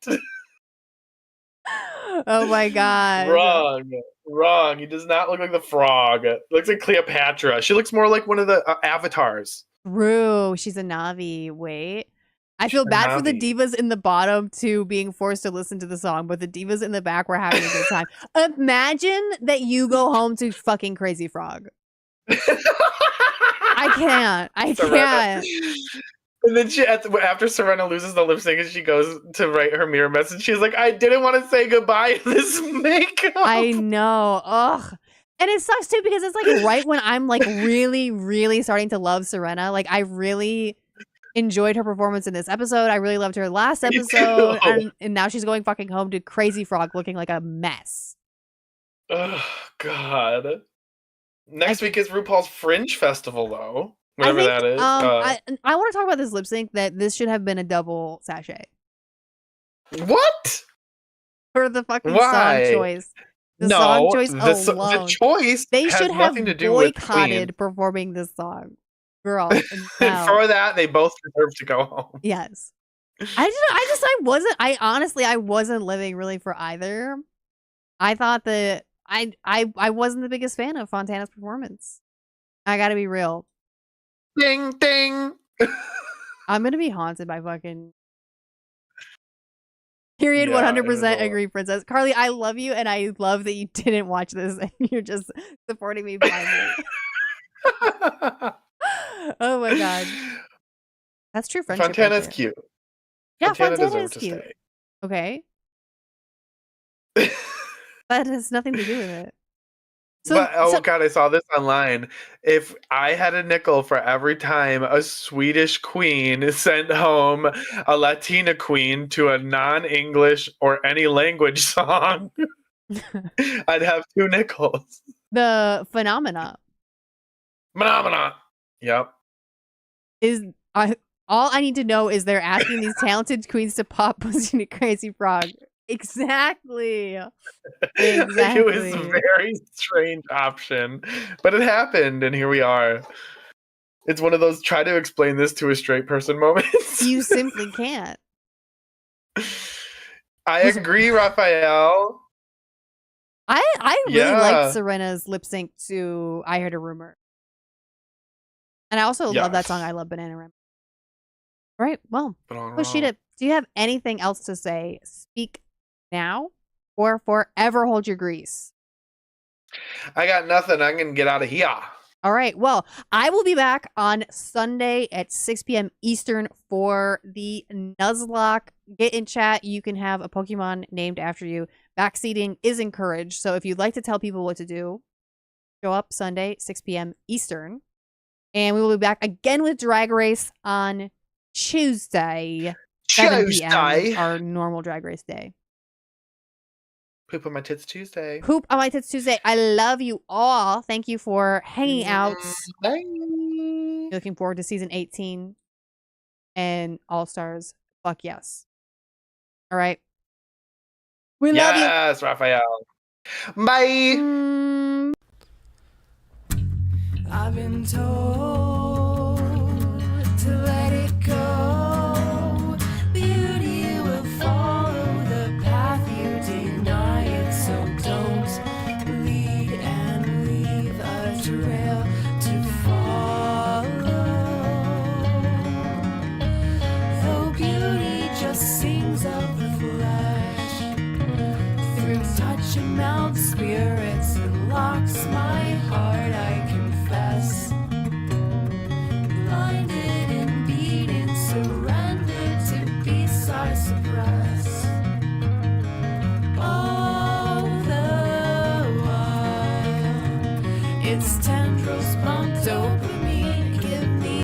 Oh my god. Wrong. He does not look like the frog. Looks like Cleopatra. She looks more like one of the avatars. True. She's a Navi. Wait. I feel bad for the Navi. divas in the bottom too being forced to listen to the song, but the divas in the back were having a good time. Imagine that you go home to fucking Crazy Frog. I can't. And then after Serena loses the lip sync and she goes to write her mirror message, she's like, I didn't want to say goodbye in this makeup. I know. Ugh. And it sucks too because it's like right when I'm like really, really starting to love Serena. Like I really enjoyed her performance in this episode. I really loved her last Me episode. too. And now she's going fucking home to Crazy Frog looking like a mess. Oh, God. Next week is RuPaul's Fringe Festival, though. I Whatever think, that is. I want to talk about this lip sync that this should have been a double sachet What? for the fucking Why? song choice. The No, song choice the alone. choice They has should have nothing to do with Queen. boycotted performing this song. Girl. And no. for that, they both deserve to go home. Yes. I wasn't living really for either. I thought that I wasn't the biggest fan of Fontana's performance. I gotta be real. Ding, ding. I'm gonna be haunted by fucking period. Yeah, 100% agree, Princess Carly. I love you, and I love that you didn't watch this and you're just supporting me blindly. Oh my god, that's true friendship. Fontana's right there. cute. Yeah, Fontana is deserved to cute. stay. Okay, that has nothing to do with it. God, I saw this online. If I had a nickel for every time a Swedish queen sent home a Latina queen to a non-English or any language song, I'd have 2 nickels. The phenomena Yep. is all I need to know is they're asking these talented queens to pop pussy to Crazy Frog. Exactly. It was a very strange option, but it happened, and here we are. It's one of those try to explain this to a straight person moments. You simply can't. I agree, Raphael. I really Yeah. liked Serena's lip sync to I Heard a Rumor. And I also love that Yes. song, I Love Banana Rama. Right, well, But Kushida, do you have anything else to say? Speak now or forever hold your grease. I got nothing. I'm gonna get out of here. All right. Well, I will be back on Sunday at 6 p.m. Eastern for the Nuzlocke. Get in chat. You can have a Pokemon named after you. Backseating is encouraged. So if you'd like to tell people what to do, show up Sunday, 6 p.m. Eastern. And we will be back again with Drag Race on Tuesday, 7 p.m. Our normal Drag Race day. Poop on my tits Tuesday. Poop on my tits Tuesday. I love you all. Thank you for hanging out. Bye. Looking forward to season 18 and All Stars. Fuck yes. All right. We love you. Yes, Raphael. Bye. Mm. I've been told